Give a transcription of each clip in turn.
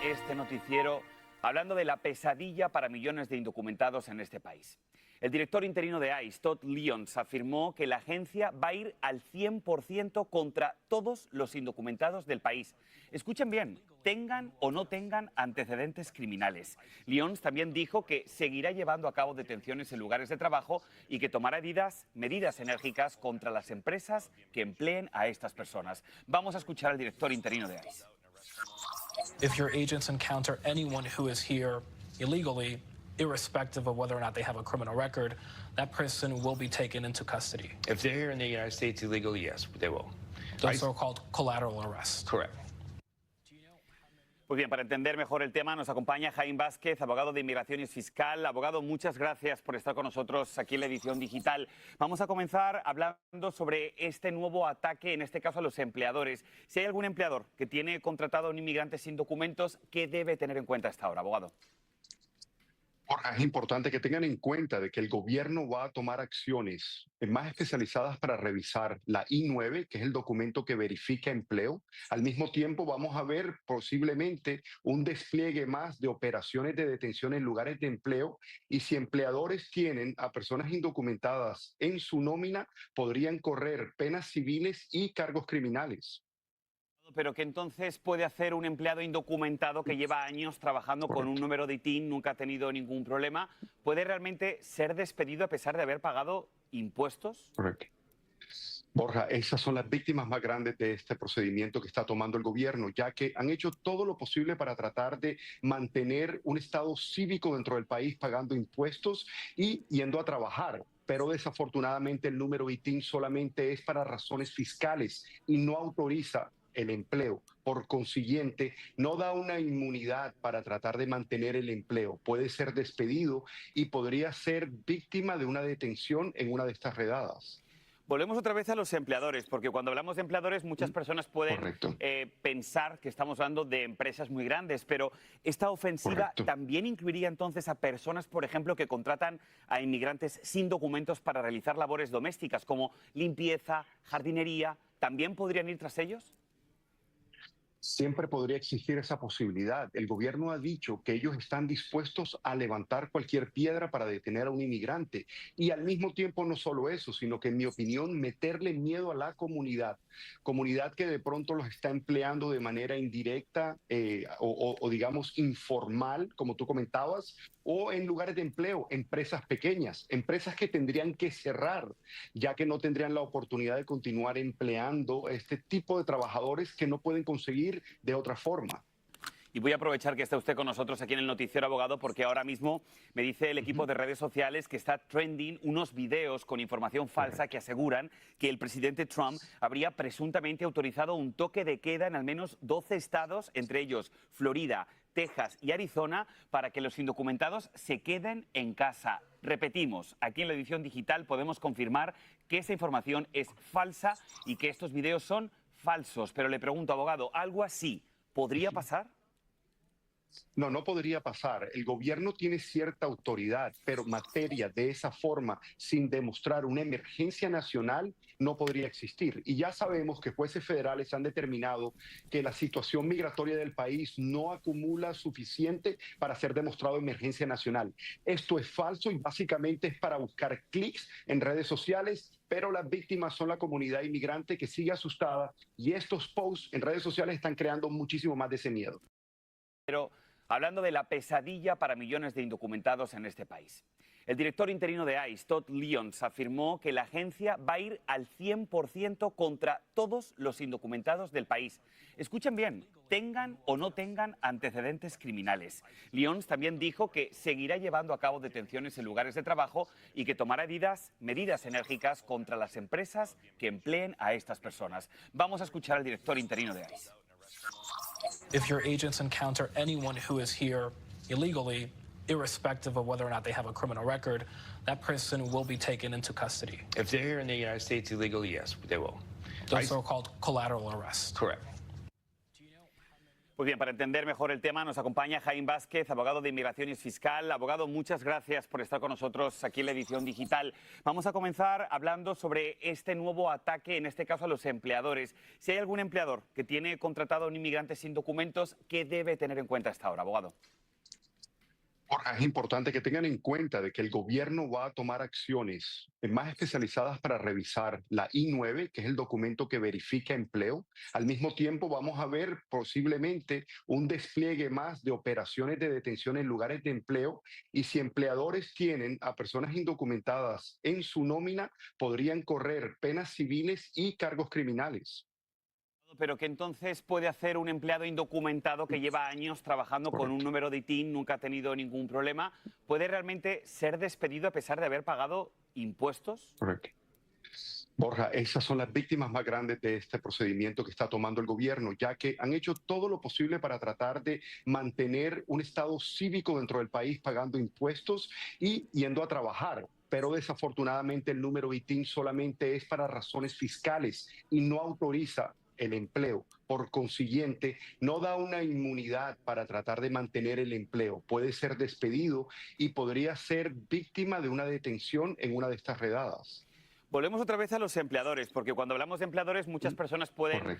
este noticiero hablando de la pesadilla para millones de indocumentados en este país. El director interino de ICE, Todd Lyons, afirmó que la agencia va a ir al 100% contra todos los indocumentados del país. Escuchen bien, tengan o no tengan antecedentes criminales. Lyons también dijo que seguirá llevando a cabo detenciones en lugares de trabajo y que tomará medidas enérgicas contra las empresas que empleen a estas personas. Vamos a escuchar al director interino de ICE. If your agents encounter anyone who is here illegally, irrespective of whether or not they have a criminal record, that person will be taken into custody. If they're here in the United States illegally, yes, they will. Those are called collateral arrests. Correct. Pues bien, para entender mejor el tema nos acompaña Jaime Vázquez, abogado de inmigración y fiscal. Abogado, muchas gracias por estar con nosotros aquí en la edición digital. Vamos a comenzar hablando sobre este nuevo ataque, en este caso a los empleadores. Si hay algún empleador que tiene contratado a un inmigrante sin documentos, ¿qué debe tener en cuenta hasta ahora, abogado? Es importante que tengan en cuenta de que el gobierno va a tomar acciones más especializadas para revisar la I-9, que es el documento que verifica empleo. Al mismo tiempo vamos a ver posiblemente un despliegue más de operaciones de detención en lugares de empleo, y si empleadores tienen a personas indocumentadas en su nómina, podrían correr penas civiles y cargos criminales. Pero ¿qué entonces puede hacer un empleado indocumentado que lleva años trabajando con un número de ITIN, nunca ha tenido ningún problema? ¿Puede realmente ser despedido a pesar de haber pagado impuestos? Correcto. Borja, esas son las víctimas más grandes de este procedimiento que está tomando el gobierno, ya que han hecho todo lo posible para tratar de mantener un estado cívico dentro del país, pagando impuestos y yendo a trabajar. Pero desafortunadamente el número ITIN solamente es para razones fiscales y no autoriza el empleo. Por consiguiente, no da una inmunidad para tratar de mantener el empleo. Puede ser despedido y podría ser víctima de una detención en una de estas redadas. Volvemos otra vez a los empleadores, porque cuando hablamos de empleadores muchas personas pueden pensar que estamos hablando de empresas muy grandes, pero esta ofensiva también incluiría entonces a personas, por ejemplo, que contratan a inmigrantes sin documentos para realizar labores domésticas como limpieza, jardinería. ¿También podrían ir tras ellos? Siempre podría existir esa posibilidad. El gobierno ha dicho que ellos están dispuestos a levantar cualquier piedra para detener a un inmigrante. Y al mismo tiempo no solo eso, sino que en mi opinión meterle miedo a la comunidad que de pronto los está empleando de manera indirecta o digamos informal, como tú comentabas, o en lugares de empleo, empresas pequeñas, empresas que tendrían que cerrar, ya que no tendrían la oportunidad de continuar empleando este tipo de trabajadores que no pueden conseguir de otra forma. Y voy a aprovechar que está usted con nosotros aquí en el Noticiero Abogado, porque ahora mismo me dice el equipo de redes sociales que está trending unos videos con información falsa que aseguran que el presidente Trump habría presuntamente autorizado un toque de queda en al menos 12 estados, entre ellos Florida, Texas y Arizona, para que los indocumentados se queden en casa. Repetimos, aquí en la edición digital podemos confirmar que esa información es falsa y que estos videos son falsos. Pero le pregunto, abogado, ¿algo así podría pasar? No, no podría pasar. El gobierno tiene cierta autoridad, pero materia de esa forma, sin demostrar una emergencia nacional, no podría existir. Y ya sabemos que jueces federales han determinado que la situación migratoria del país no acumula suficiente para ser demostrado emergencia nacional. Esto es falso y básicamente es para buscar clics en redes sociales, pero las víctimas son la comunidad inmigrante que sigue asustada, y estos posts en redes sociales están creando muchísimo más de ese miedo. Pero hablando de la pesadilla para millones de indocumentados en este país. El director interino de ICE, Todd Lyons, afirmó que la agencia va a ir al 100% contra todos los indocumentados del país. Escuchen bien, tengan o no tengan antecedentes criminales. Lyons también dijo que seguirá llevando a cabo detenciones en lugares de trabajo y que tomará medidas enérgicas contra las empresas que empleen a estas personas. Vamos a escuchar al director interino de ICE. If your agents encounter anyone who is here illegally, irrespective of whether or not they have a criminal record, that person will be taken into custody. If they're here in the United States illegally, yes, they will. Those are called collateral arrests. Correct. Pues bien, para entender mejor el tema nos acompaña Jaime Vázquez, abogado de inmigración y fiscal. Abogado, muchas gracias por estar con nosotros aquí en la edición digital. Vamos a comenzar hablando sobre este nuevo ataque, en este caso a los empleadores. Si hay algún empleador que tiene contratado a un inmigrante sin documentos, ¿qué debe tener en cuenta hasta ahora, abogado? Borja, es importante que tengan en cuenta de que el gobierno va a tomar acciones más especializadas para revisar la I-9, que es el documento que verifica empleo. Al mismo tiempo vamos a ver posiblemente un despliegue más de operaciones de detención en lugares de empleo, y si empleadores tienen a personas indocumentadas en su nómina, podrían correr penas civiles y cargos criminales. Pero ¿qué entonces puede hacer un empleado indocumentado que lleva años trabajando con un número de ITIN, nunca ha tenido ningún problema? ¿Puede realmente ser despedido a pesar de haber pagado impuestos? Correcto. Borja, esas son las víctimas más grandes de este procedimiento que está tomando el gobierno, ya que han hecho todo lo posible para tratar de mantener un estado cívico dentro del país, pagando impuestos y yendo a trabajar. Pero desafortunadamente el número ITIN solamente es para razones fiscales y no autoriza el empleo. Por consiguiente, no da una inmunidad para tratar de mantener el empleo. Puede ser despedido y podría ser víctima de una detención en una de estas redadas. Volvemos otra vez a los empleadores, porque cuando hablamos de empleadores muchas personas pueden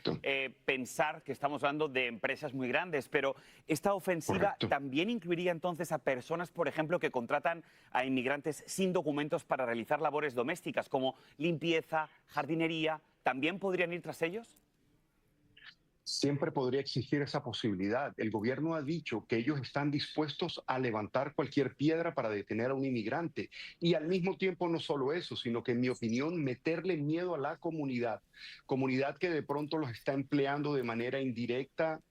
pensar que estamos hablando de empresas muy grandes, pero esta ofensiva también incluiría entonces a personas, por ejemplo, que contratan a inmigrantes sin documentos para realizar labores domésticas como limpieza, jardinería. ¿También podrían ir tras ellos? Siempre podría existir esa posibilidad. El gobierno ha dicho que ellos están dispuestos a levantar cualquier piedra para detener a un inmigrante. Y al mismo tiempo no solo eso, sino que en mi opinión meterle miedo a la comunidad que de pronto los está empleando de manera indirecta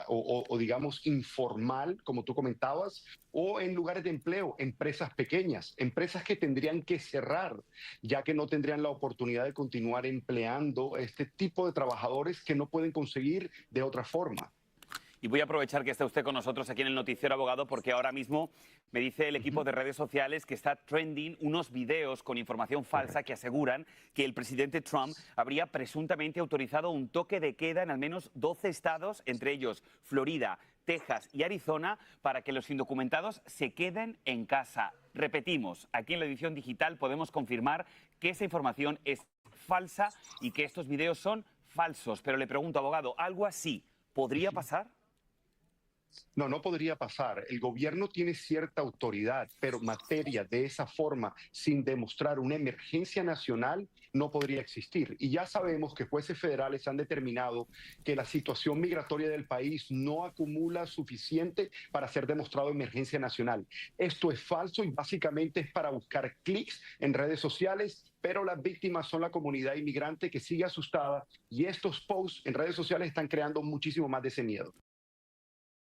o digamos informal, como tú comentabas, o en lugares de empleo, empresas pequeñas, empresas que tendrían que cerrar, ya que no tendrían la oportunidad de continuar empleando este tipo de trabajadores que no pueden conseguir de otra forma. Y voy a aprovechar que está usted con nosotros aquí en el Noticiero Abogado, porque ahora mismo me dice el equipo de redes sociales que está trending unos videos con información falsa que aseguran que el presidente Trump habría presuntamente autorizado un toque de queda en al menos 12 estados, entre ellos Florida, Texas y Arizona, para que los indocumentados se queden en casa. Repetimos, aquí en la edición digital podemos confirmar que esa información es falsa y que estos videos son falsos. Pero le pregunto, abogado, ¿algo así podría pasar? No, no podría pasar. El gobierno tiene cierta autoridad, pero materia de esa forma, sin demostrar una emergencia nacional, no podría existir. Y ya sabemos que jueces federales han determinado que la situación migratoria del país no acumula suficiente para ser demostrado emergencia nacional. Esto es falso y básicamente es para buscar clics en redes sociales, pero las víctimas son la comunidad inmigrante que sigue asustada, y estos posts en redes sociales están creando muchísimo más de ese miedo.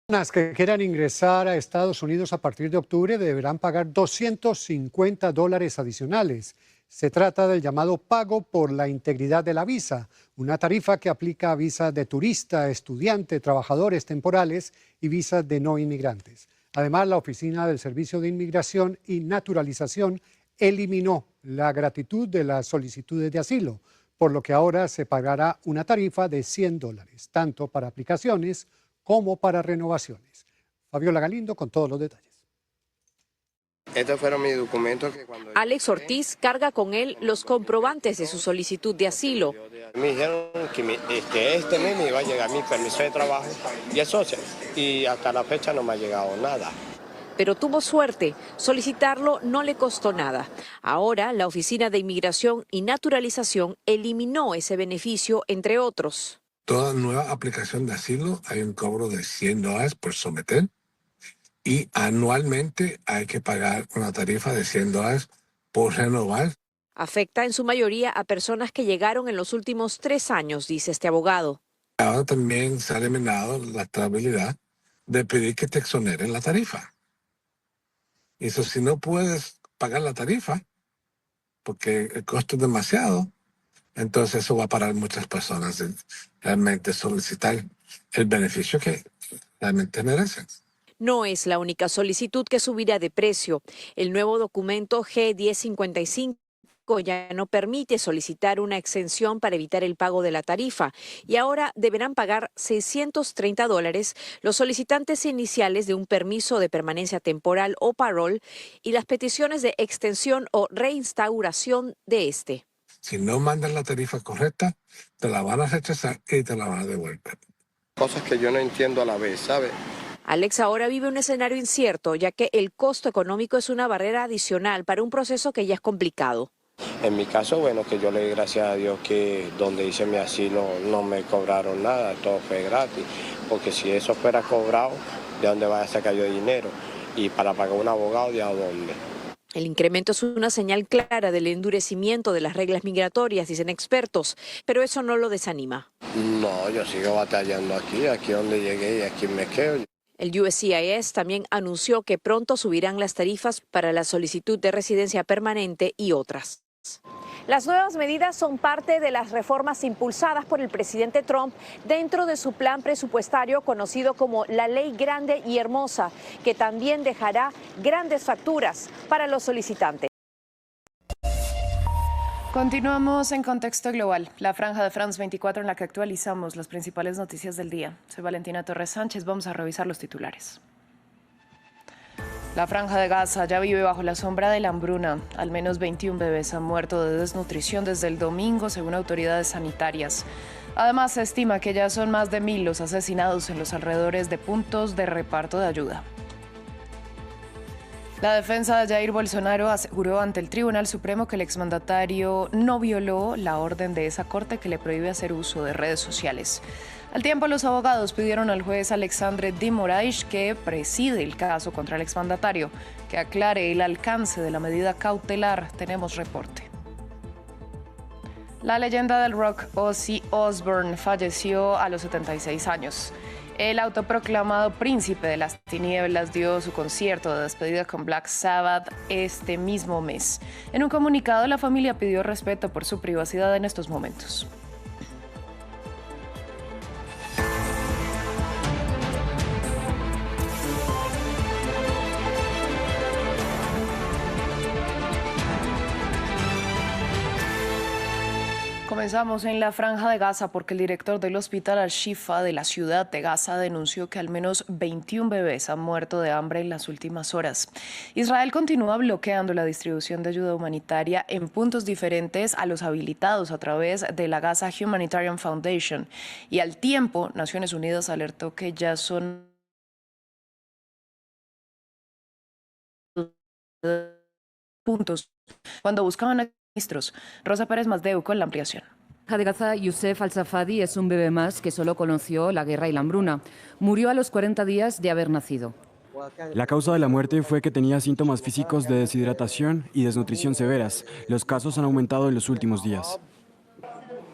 Personas que quieran ingresar a Estados Unidos a partir de octubre deberán pagar $250 adicionales. Se trata del llamado pago por la integridad de la visa, una tarifa que aplica a visas de turista, estudiante, trabajadores temporales y visas de no inmigrantes. Además, la Oficina del Servicio de Inmigración y Naturalización eliminó la gratitud de las solicitudes de asilo, por lo que ahora se pagará una tarifa de $100, tanto para aplicaciones como para renovaciones. Fabiola Galindo con todos los detalles. Estos fueron mis documentos que cuando... Alex Ortiz carga con él los comprobantes de su solicitud de asilo. Me dijeron que este mes me iba a llegar mi permiso de trabajo y el social, y hasta la fecha no me ha llegado nada. Pero tuvo suerte, solicitarlo no le costó nada. Ahora la Oficina de Inmigración y Naturalización eliminó ese beneficio, entre otros. Toda nueva aplicación de asilo hay un cobro de $100 por someter, y anualmente hay que pagar una tarifa de $100 por renovar. Afecta en su mayoría a personas que llegaron en los últimos 3 años, dice este abogado. Ahora también se ha eliminado la habilidad de pedir que te exoneren la tarifa. Y eso, si no puedes pagar la tarifa, porque el costo es demasiado, entonces eso va a parar muchas personas de realmente solicitar el beneficio que realmente merecen. No es la única solicitud que subirá de precio. El nuevo documento G-1055 ya no permite solicitar una exención para evitar el pago de la tarifa y ahora deberán pagar $630 los solicitantes iniciales de un permiso de permanencia temporal o parole y las peticiones de extensión o reinstauración de este. Si no mandas la tarifa correcta, te la van a rechazar y te la van a devolver. Cosas que yo no entiendo a la vez, ¿sabes? Alex ahora vive un escenario incierto, ya que el costo económico es una barrera adicional para un proceso que ya es complicado. En mi caso, bueno, que yo le doy gracias a Dios que donde hice mi asilo no me cobraron nada, todo fue gratis, porque si eso fuera cobrado, ¿de dónde vaya a sacar yo dinero? Y para pagar un abogado, ¿de a dónde? El incremento es una señal clara del endurecimiento de las reglas migratorias, dicen expertos, pero eso no lo desanima. No, yo sigo batallando aquí donde llegué y aquí me quedo. El USCIS también anunció que pronto subirán las tarifas para la solicitud de residencia permanente y otras. Las nuevas medidas son parte de las reformas impulsadas por el presidente Trump dentro de su plan presupuestario conocido como la Ley Grande y Hermosa, que también dejará grandes facturas para los solicitantes. Continuamos en Contexto Global, la franja de France 24 en la que actualizamos las principales noticias del día. Soy Valentina Torres Sánchez, vamos a revisar los titulares. La franja de Gaza ya vive bajo la sombra de la hambruna. Al menos 21 bebés han muerto de desnutrición desde el domingo, según autoridades sanitarias. Además, se estima que ya son más de 1.000 los asesinados en los alrededores de puntos de reparto de ayuda. La defensa de Jair Bolsonaro aseguró ante el Tribunal Supremo que el exmandatario no violó la orden de esa corte que le prohíbe hacer uso de redes sociales. Al tiempo, los abogados pidieron al juez Alexandre de Moraes, que preside el caso contra el exmandatario, que aclare el alcance de la medida cautelar. Tenemos reporte. La leyenda del rock Ozzy Osbourne falleció a los 76 años. El autoproclamado príncipe de las tinieblas dio su concierto de despedida con Black Sabbath este mismo mes. En un comunicado, la familia pidió respeto por su privacidad en estos momentos. Comenzamos en la franja de Gaza porque el director del hospital Al-Shifa de la ciudad de Gaza denunció que al menos 21 bebés han muerto de hambre en las últimas horas. Israel continúa bloqueando la distribución de ayuda humanitaria en puntos diferentes a los habilitados a través de la Gaza Humanitarian Foundation. Y al tiempo, Naciones Unidas alertó que ya son puntos cuando buscaban ministros. Rosa Pérez Masdeu con la ampliación. De Gaza, Youssef Al-Safadi es un bebé más que solo conoció la guerra y la hambruna. Murió a los 40 días de haber nacido. La causa de la muerte fue que tenía síntomas físicos de deshidratación y desnutrición severas. Los casos han aumentado en los últimos días.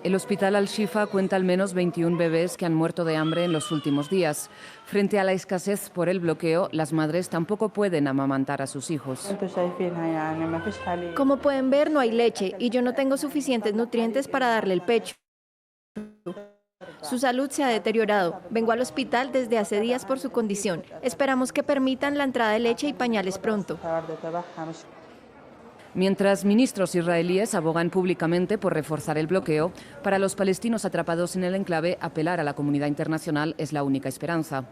El hospital Al-Shifa cuenta al menos 21 bebés que han muerto de hambre en los últimos días. Frente a la escasez por el bloqueo, las madres tampoco pueden amamantar a sus hijos. Como pueden ver, no hay leche y yo no tengo suficientes nutrientes para darle el pecho. Su salud se ha deteriorado. Vengo al hospital desde hace días por su condición. Esperamos que permitan la entrada de leche y pañales pronto. Mientras ministros israelíes abogan públicamente por reforzar el bloqueo, para los palestinos atrapados en el enclave, apelar a la comunidad internacional es la única esperanza.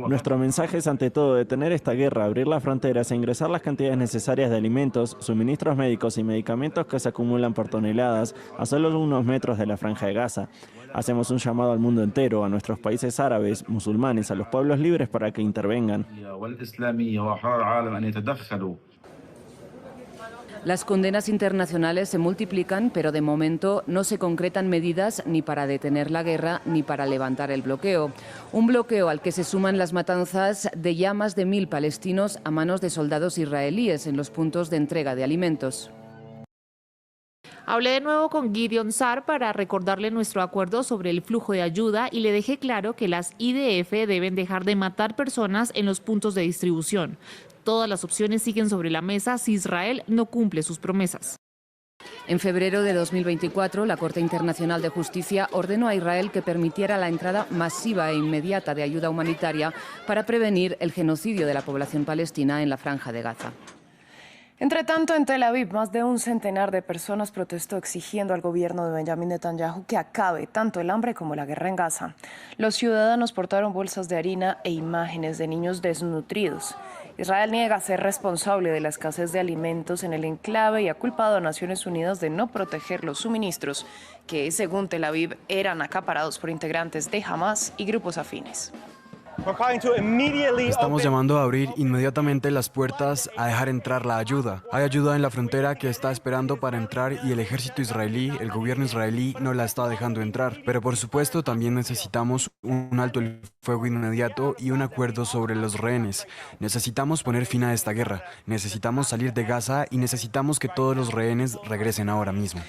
Nuestro mensaje es ante todo detener esta guerra, abrir las fronteras e ingresar las cantidades necesarias de alimentos, suministros médicos y medicamentos que se acumulan por toneladas a solo unos metros de la franja de Gaza. Hacemos un llamado al mundo entero, a nuestros países árabes, musulmanes, a los pueblos libres para que intervengan. Las condenas internacionales se multiplican, pero de momento no se concretan medidas ni para detener la guerra ni para levantar el bloqueo. Un bloqueo al que se suman las matanzas de ya más de 1.000 palestinos a manos de soldados israelíes en los puntos de entrega de alimentos. Hablé de nuevo con Gideon Sar para recordarle nuestro acuerdo sobre el flujo de ayuda y le dejé claro que las IDF deben dejar de matar personas en los puntos de distribución. Todas las opciones siguen sobre la mesa si Israel no cumple sus promesas. En febrero de 2024, la Corte Internacional de Justicia ordenó a Israel que permitiera la entrada masiva e inmediata de ayuda humanitaria para prevenir el genocidio de la población palestina en la Franja de Gaza. Entre tanto, en Tel Aviv, más de un centenar de personas protestó exigiendo al gobierno de Benjamin Netanyahu que acabe tanto el hambre como la guerra en Gaza. Los ciudadanos portaron bolsas de harina e imágenes de niños desnutridos. Israel niega ser responsable de la escasez de alimentos en el enclave y ha culpado a Naciones Unidas de no proteger los suministros que, según Tel Aviv, eran acaparados por integrantes de Hamas y grupos afines. Estamos llamando a abrir inmediatamente las puertas a dejar entrar la ayuda. Hay ayuda en la frontera que está esperando para entrar y el ejército israelí, el gobierno israelí, no la está dejando entrar. Pero por supuesto también necesitamos un alto el fuego inmediato y un acuerdo sobre los rehenes. Necesitamos poner fin a esta guerra. Necesitamos salir de Gaza y necesitamos que todos los rehenes regresen ahora mismo.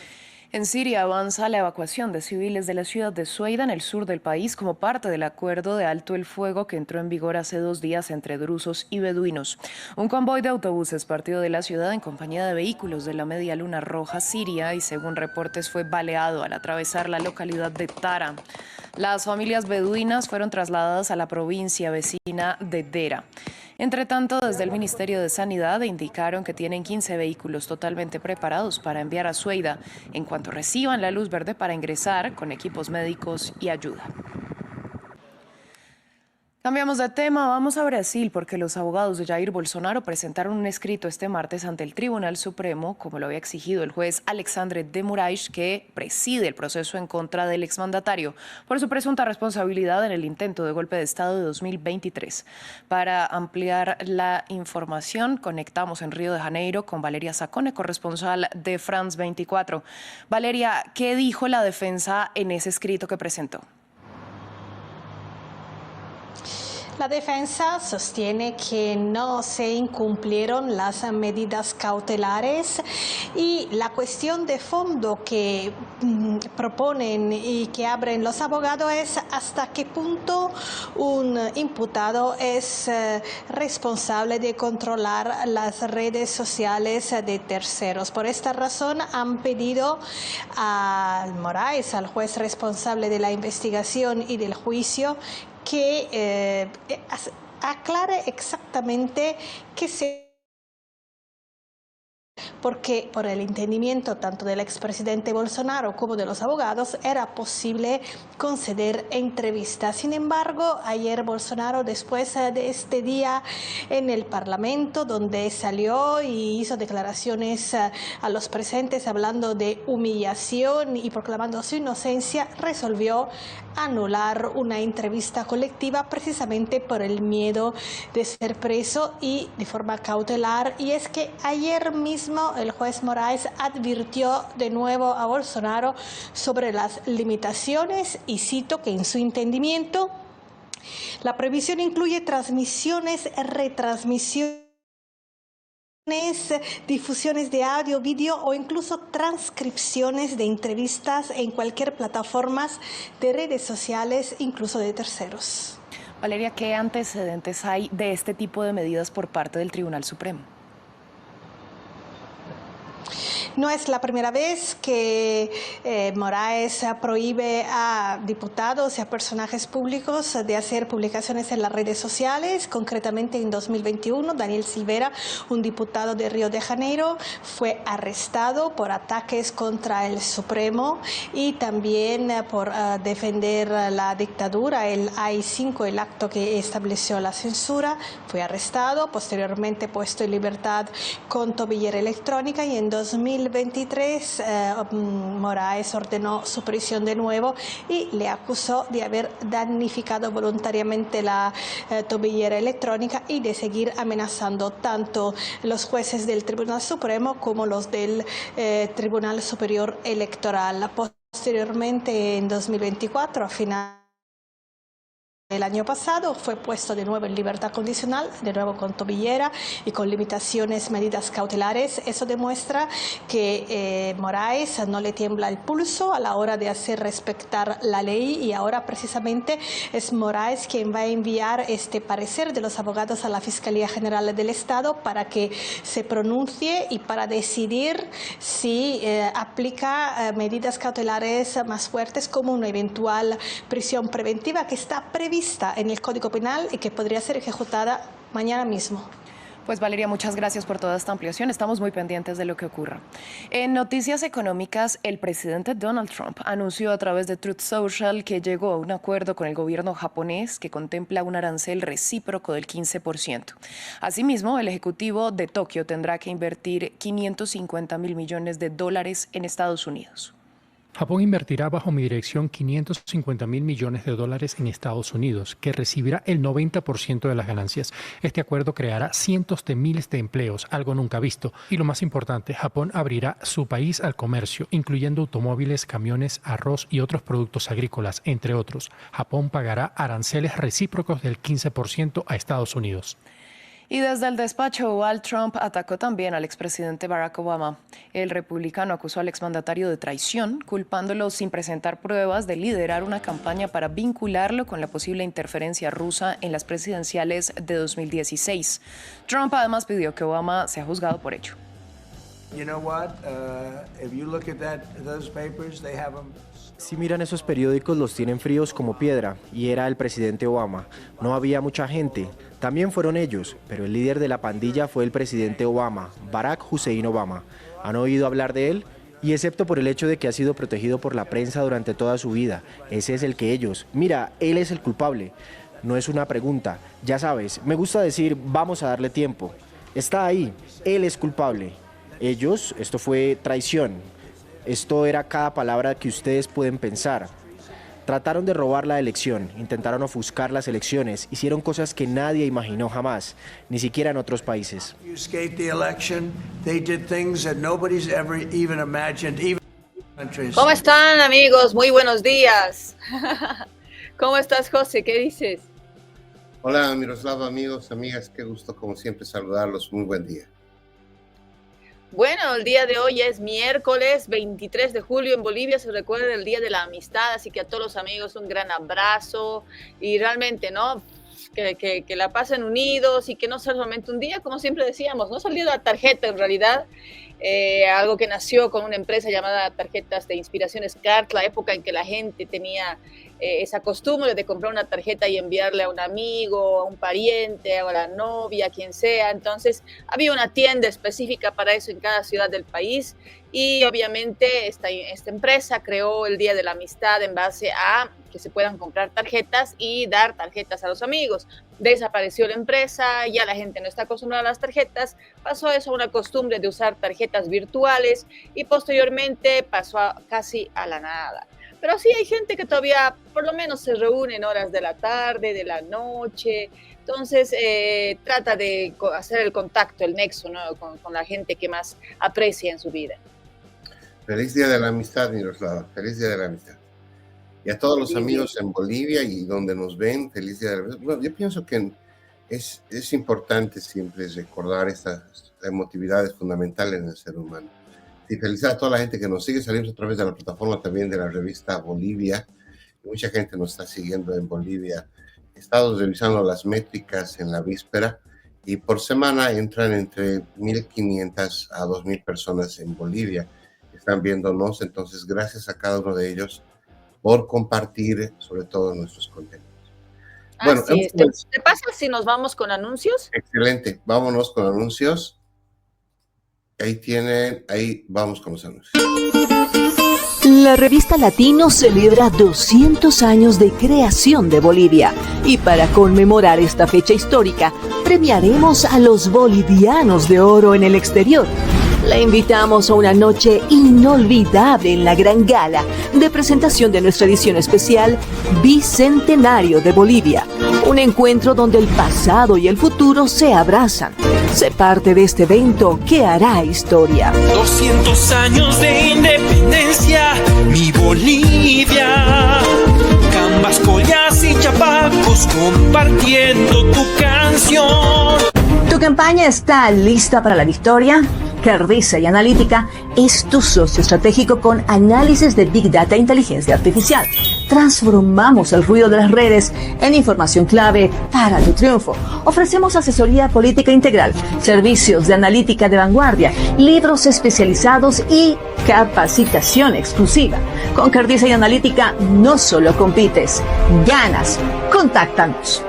En Siria avanza la evacuación de civiles de la ciudad de Sueida, en el sur del país, como parte del acuerdo de alto el fuego que entró en vigor hace 2 días entre drusos y beduinos. Un convoy de autobuses partió de la ciudad en compañía de vehículos de la Media Luna Roja siria y, según reportes, fue baleado al atravesar la localidad de Tara. Las familias beduinas fueron trasladadas a la provincia vecina de Dera. Entre tanto, desde el Ministerio de Sanidad indicaron que tienen 15 vehículos totalmente preparados para enviar a Sueida en cuanto reciban la luz verde para ingresar con equipos médicos y ayuda. Cambiamos de tema, vamos a Brasil porque los abogados de Jair Bolsonaro presentaron un escrito este martes ante el Tribunal Supremo, como lo había exigido el juez Alexandre de Moraes, que preside el proceso en contra del exmandatario por su presunta responsabilidad en el intento de golpe de Estado de 2023. Para ampliar la información, conectamos en Río de Janeiro con Valeria Sacone, corresponsal de France 24. Valeria, ¿qué dijo la defensa en ese escrito que presentó? La defensa sostiene que no se incumplieron las medidas cautelares y la cuestión de fondo que proponen y que abren los abogados es hasta qué punto un imputado es responsable de controlar las redes sociales de terceros. Por esta razón han pedido a Moraes, al juez responsable de la investigación y del juicio, que aclare exactamente qué se... Porque por el entendimiento tanto del expresidente Bolsonaro como de los abogados era posible conceder entrevistas. Sin embargo, ayer Bolsonaro, después de este día en el Parlamento, donde salió y hizo declaraciones a los presentes hablando de humillación y proclamando su inocencia, resolvió anular una entrevista colectiva precisamente por el miedo de ser preso y de forma cautelar. Y es que ayer mismo el juez Moraes advirtió de nuevo a Bolsonaro sobre las limitaciones y cito que en su entendimiento la previsión incluye transmisiones, retransmisiones, difusiones de audio, vídeo o incluso transcripciones de entrevistas en cualquier plataforma de redes sociales, incluso de terceros. Valeria, ¿qué antecedentes hay de este tipo de medidas por parte del Tribunal Supremo? No es la primera vez que Moraes prohíbe a diputados y a personajes públicos de hacer publicaciones en las redes sociales. Concretamente en 2021, Daniel Silveira, un diputado de Río de Janeiro, fue arrestado por ataques contra el Supremo y también por defender la dictadura, el AI-5, el acto que estableció la censura. Fue arrestado, posteriormente puesto en libertad con tobillera electrónica y en 2023 Moraes ordenó su prisión de nuevo y le acusó de haber damnificado voluntariamente la tobillera electrónica y de seguir amenazando tanto los jueces del Tribunal Supremo como los del Tribunal Superior Electoral. Posteriormente, en 2024, a final el año pasado, fue puesto de nuevo en libertad condicional, de nuevo con tobillera y con limitaciones, medidas cautelares. Eso demuestra que Moraes no le tiembla el pulso a la hora de hacer respetar la ley y ahora precisamente es Moraes quien va a enviar este parecer de los abogados a la Fiscalía General del Estado para que se pronuncie y para decidir si aplica medidas cautelares más fuertes como una eventual prisión preventiva que está prevista en el Código Penal y que podría ser ejecutada mañana mismo. Pues Valeria, muchas gracias por toda esta ampliación. Estamos muy pendientes de lo que ocurra. En noticias económicas, el presidente Donald Trump anunció a través de Truth Social que llegó a un acuerdo con el gobierno japonés que contempla un arancel recíproco del 15%. Asimismo, el ejecutivo de Tokio tendrá que invertir $550 mil millones en Estados Unidos. Japón invertirá bajo mi dirección $550 mil millones en Estados Unidos, que recibirá el 90% de las ganancias. Este acuerdo creará cientos de miles de empleos, algo nunca visto. Y lo más importante, Japón abrirá su país al comercio, incluyendo automóviles, camiones, arroz y otros productos agrícolas, entre otros. Japón pagará aranceles recíprocos del 15% a Estados Unidos. Y desde el despacho oval, Trump atacó también al expresidente Barack Obama. El republicano acusó al exmandatario de traición, culpándolo sin presentar pruebas de liderar una campaña para vincularlo con la posible interferencia rusa en las presidenciales de 2016. Trump además pidió que Obama sea juzgado por ello. Si miran esos periódicos, los tienen fríos como piedra, y era el presidente Obama. No había mucha gente. También fueron ellos, pero el líder de la pandilla fue el presidente Obama, Barack Hussein Obama. ¿Han oído hablar de él? Y excepto por el hecho de que ha sido protegido por la prensa durante toda su vida, ese es el que ellos. Mira, él es el culpable. No es una pregunta. Ya sabes, me gusta decir, vamos a darle tiempo. Está ahí, él es culpable. Ellos, esto fue traición. Esto era cada palabra que ustedes pueden pensar. Trataron de robar la elección, intentaron ofuscar las elecciones, hicieron cosas que nadie imaginó jamás, ni siquiera en otros países. ¿Cómo están, amigos? Muy buenos días. ¿Cómo estás, José? ¿Qué dices? Hola, Miroslava, amigos, amigas, qué gusto como siempre saludarlos. Muy buen día. Bueno, el día de hoy es miércoles 23 de julio en Bolivia, se recuerda el Día de la Amistad, así que a todos los amigos un gran abrazo y realmente, ¿no? Que la pasen unidos y que no sea solamente un día, como siempre decíamos, no salió la tarjeta en realidad, algo que nació con una empresa llamada Tarjetas de Inspiración SCART, la época en que la gente tenía esa costumbre de comprar una tarjeta y enviarle a un amigo, a un pariente, a la novia, a quien sea. Entonces había una tienda específica para eso en cada ciudad del país y obviamente esta empresa creó el Día de la Amistad en base a que se puedan comprar tarjetas y dar tarjetas a los amigos. Desapareció la empresa, ya la gente no está acostumbrada a las tarjetas, pasó eso a una costumbre de usar tarjetas virtuales y posteriormente pasó casi a la nada. Pero sí hay gente que todavía por lo menos se reúne en horas de la tarde, de la noche, entonces trata de hacer el contacto, el nexo, ¿no? con la gente que más aprecia en su vida. Feliz Día de la Amistad, Miroslava, feliz Día de la Amistad. Y a todos los amigos en Bolivia y donde nos ven, feliz Día de la Amistad. Bueno, yo pienso que es importante siempre recordar estas emotividades fundamentales en el ser humano. Y felicitar a toda la gente que nos sigue, salimos a través de la plataforma también de la revista Bolivia. Mucha gente nos está siguiendo en Bolivia. He estado revisando las métricas en la víspera y por semana entran entre 1.500 a 2.000 personas en Bolivia. Están viéndonos, entonces gracias a cada uno de ellos por compartir sobre todo nuestros contenidos. Bueno, ¿te pasa si nos vamos con anuncios? Excelente, vámonos con anuncios. Ahí vamos con los anuncios. La revista Latino celebra 200 años de creación de Bolivia y para conmemorar esta fecha histórica, premiaremos a los bolivianos de oro en el exterior. La invitamos a una noche inolvidable en la gran gala de presentación de nuestra edición especial Bicentenario de Bolivia. Un encuentro donde el pasado y el futuro se abrazan. Sé parte de este evento que hará historia. 200 años de independencia, mi Bolivia. Cambas, collas y chapacos compartiendo tu canción. ¿Tu campaña está lista para la victoria? Cardiza y Analítica es tu socio estratégico con análisis de Big Data e Inteligencia Artificial. Transformamos el ruido de las redes en información clave para tu triunfo. Ofrecemos asesoría política integral, servicios de analítica de vanguardia, libros especializados y capacitación exclusiva. Con Cardiza y Analítica no solo compites, ganas. Contáctanos.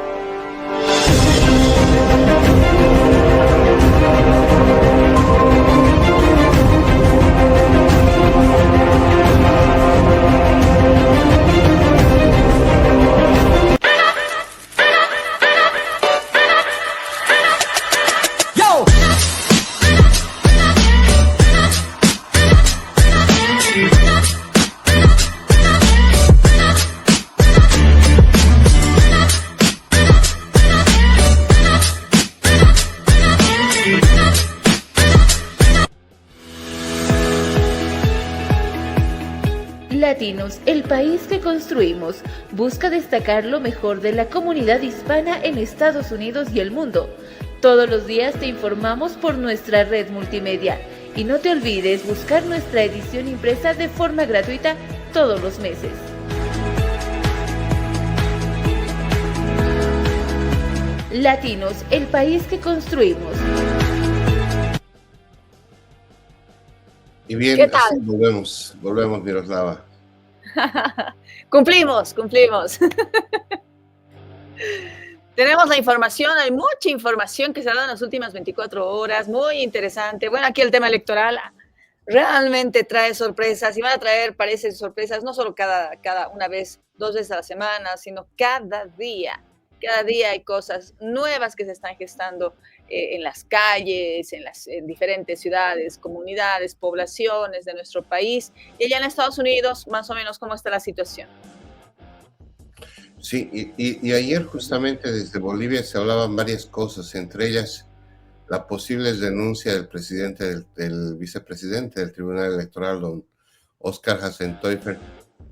Latinos, el país que construimos, busca destacar lo mejor de la comunidad hispana en Estados Unidos y el mundo. Todos los días te informamos por nuestra red multimedia. Y no te olvides buscar nuestra edición impresa de forma gratuita todos los meses. Latinos, el país que construimos. Y bien, ¿Qué tal? así volvemos, Miroslava. Cumplimos. Tenemos la información, hay mucha información que se ha dado en las últimas 24 horas, muy interesante. Bueno, aquí el tema electoral realmente trae sorpresas y van a traer, parece, sorpresas no solo cada una vez, 2 veces a la semana, sino cada día. Cada día hay cosas nuevas que se están gestando en las calles, en diferentes ciudades, comunidades, poblaciones de nuestro país. Y allá en Estados Unidos, más o menos, ¿cómo está la situación? Sí, y ayer justamente desde Bolivia se hablaban varias cosas, entre ellas la posible denuncia del del vicepresidente del Tribunal Electoral, don Oscar Hasenteufel.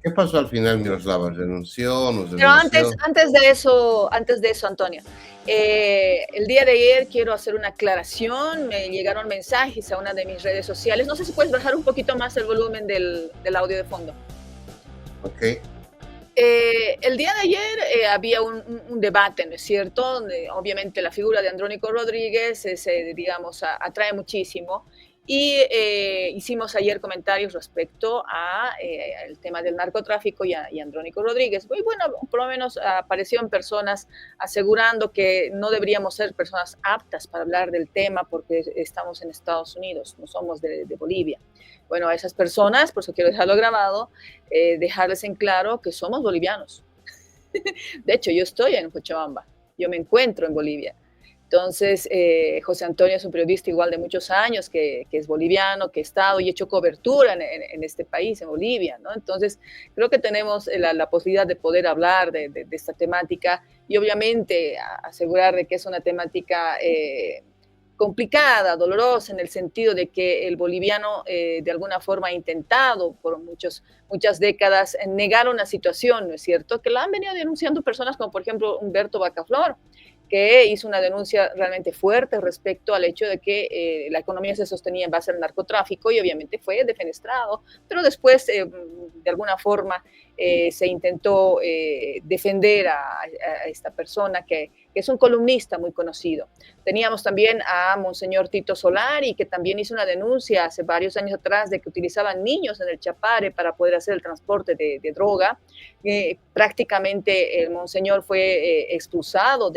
¿Qué pasó al final, Miroslava? ¿Renunció? ¿Nos Pero denunció? antes de eso, Antonio, el día de ayer quiero hacer una aclaración. Me llegaron mensajes a una de mis redes sociales. No sé si puedes bajar un poquito más el volumen del audio de fondo. Ok. El día de ayer había un debate, ¿no es cierto? Donde, obviamente la figura de Andrónico Rodríguez digamos, atrae muchísimo. Y hicimos ayer comentarios respecto al tema del narcotráfico y Andrónico Rodríguez. Y bueno, por lo menos aparecieron personas asegurando que no deberíamos ser personas aptas para hablar del tema porque estamos en Estados Unidos, no somos de Bolivia. Bueno, a esas personas, por eso quiero dejarlo grabado, dejarles en claro que somos bolivianos. De hecho, yo estoy en Cochabamba, yo me encuentro en Bolivia. Entonces, José Antonio es un periodista igual de muchos años, que es boliviano, que ha estado y hecho cobertura en este país, en Bolivia, ¿no? Entonces, creo que tenemos la posibilidad de poder hablar de esta temática y obviamente asegurar de que es una temática complicada, dolorosa, en el sentido de que el boliviano de alguna forma ha intentado por muchas décadas negar una situación, ¿no es cierto? Que la han venido denunciando personas como, por ejemplo, Humberto Bacaflor, que hizo una denuncia realmente fuerte respecto al hecho de que la economía se sostenía en base al narcotráfico y obviamente fue defenestrado, pero después de alguna forma se intentó defender a esta persona que es un columnista muy conocido. Teníamos también a Monseñor Tito Solari, que también hizo una denuncia hace varios años atrás de que utilizaban niños en el Chapare para poder hacer el transporte de droga. Prácticamente el Monseñor fue expulsado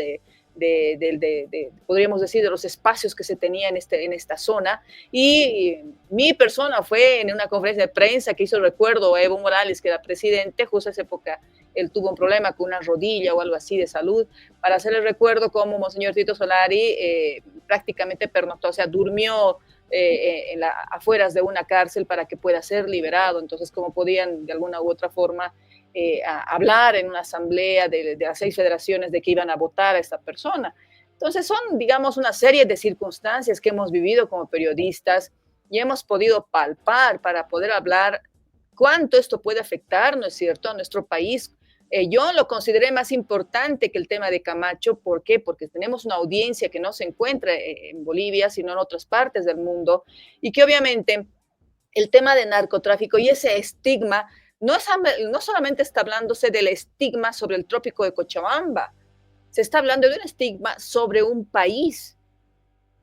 podríamos decir, de los espacios que se tenía en esta zona. Y mi persona fue en una conferencia de prensa que hizo recuerdo a Evo Morales, que era presidente. Justo en esa época él tuvo un problema con una rodilla o algo así de salud, para hacerle recuerdo como Monseñor Tito Solari prácticamente pernoctó, o sea, durmió en las afueras de una cárcel para que pueda ser liberado. Entonces, como podían de alguna u otra forma a hablar en una asamblea de las 6 federaciones de que iban a votar a esta persona. Entonces son, digamos, una serie de circunstancias que hemos vivido como periodistas y hemos podido palpar para poder hablar cuánto esto puede afectar, ¿no es cierto?, a nuestro país. Yo lo consideré más importante que el tema de Camacho. ¿Por qué? Porque tenemos una audiencia que no se encuentra en Bolivia, sino en otras partes del mundo, y que obviamente el tema de narcotráfico y ese estigma no solamente está hablándose del estigma sobre el trópico de Cochabamba, se está hablando de un estigma sobre un país.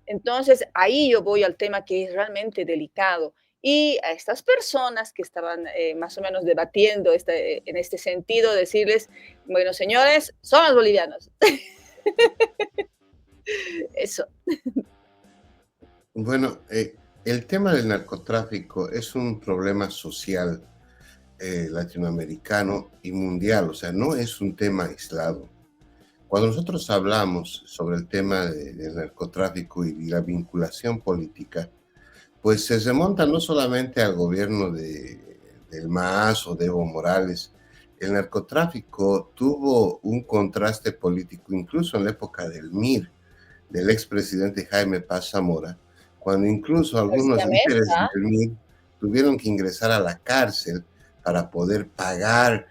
Entonces, ahí yo voy al tema que es realmente delicado. Y a estas personas que estaban más o menos debatiendo en este sentido, decirles, bueno, señores, somos bolivianos. Eso. Bueno, el tema del narcotráfico es un problema social latinoamericano y mundial, o sea, no es un tema aislado. Cuando nosotros hablamos sobre el tema del narcotráfico y la vinculación política, pues se remonta no solamente al gobierno del MAS o de Evo Morales. El narcotráfico tuvo un contraste político incluso en la época del MIR, del expresidente Jaime Paz Zamora, cuando incluso algunos líderes del MIR tuvieron que ingresar a la cárcel para poder pagar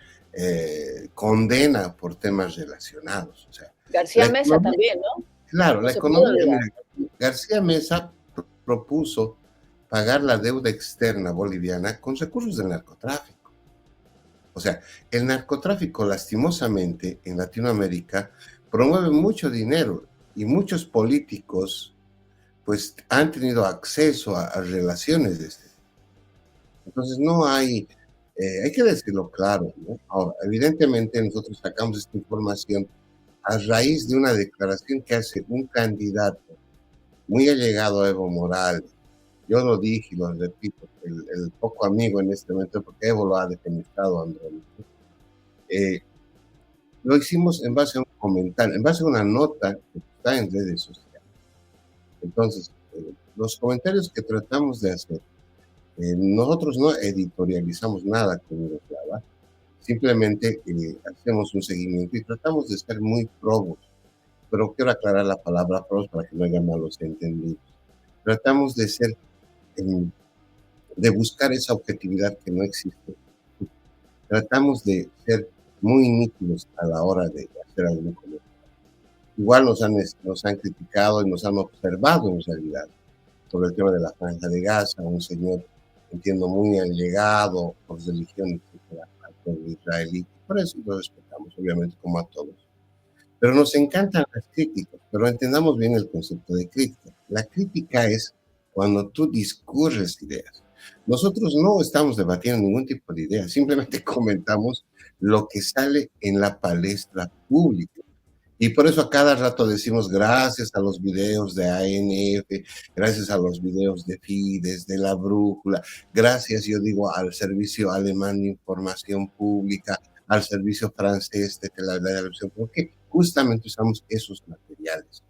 condena por temas relacionados. O sea, García Mesa también, ¿no? Claro, No la se puede economía, olvidar. mira, García Mesa propuso pagar la deuda externa boliviana con recursos del narcotráfico. O sea, el narcotráfico, lastimosamente, en Latinoamérica promueve mucho dinero y muchos políticos pues han tenido acceso a relaciones de este tipo. Entonces no hay que decirlo claro, ¿no? Ahora, evidentemente nosotros sacamos esta información a raíz de una declaración que hace un candidato muy allegado a Evo Morales. Yo lo dije y lo repito, el poco amigo en este momento, porque Evo lo ha defenestrado, Andrónico. Lo hicimos en base a un comentario, en base a una nota que está en redes sociales. Entonces, los comentarios que tratamos de hacer, nosotros no editorializamos nada con Miroslava, simplemente hacemos un seguimiento y tratamos de ser muy probos, pero quiero aclarar la palabra probos para que no haya malos entendidos. Tratamos de ser, de buscar esa objetividad que no existe. Tratamos de ser muy nítidos a la hora de hacer algún comentario. Igual nos han criticado y nos han observado en realidad sobre el tema de la Franja de Gaza, un señor, entiendo, muy allegado por religión, etcétera, al pueblo israelí. Por eso lo respetamos, obviamente, como a todos. Pero nos encantan las críticas, pero entendamos bien el concepto de crítica. La crítica es cuando tú discurres ideas. Nosotros no estamos debatiendo ningún tipo de idea, simplemente comentamos lo que sale en la palestra pública. Y por eso a cada rato decimos gracias a los videos de ANF, gracias a los videos de Fides, de La Brújula, gracias, yo digo, al Servicio Alemán de Información Pública, al Servicio Francés de Televisión, porque justamente usamos esos materiales.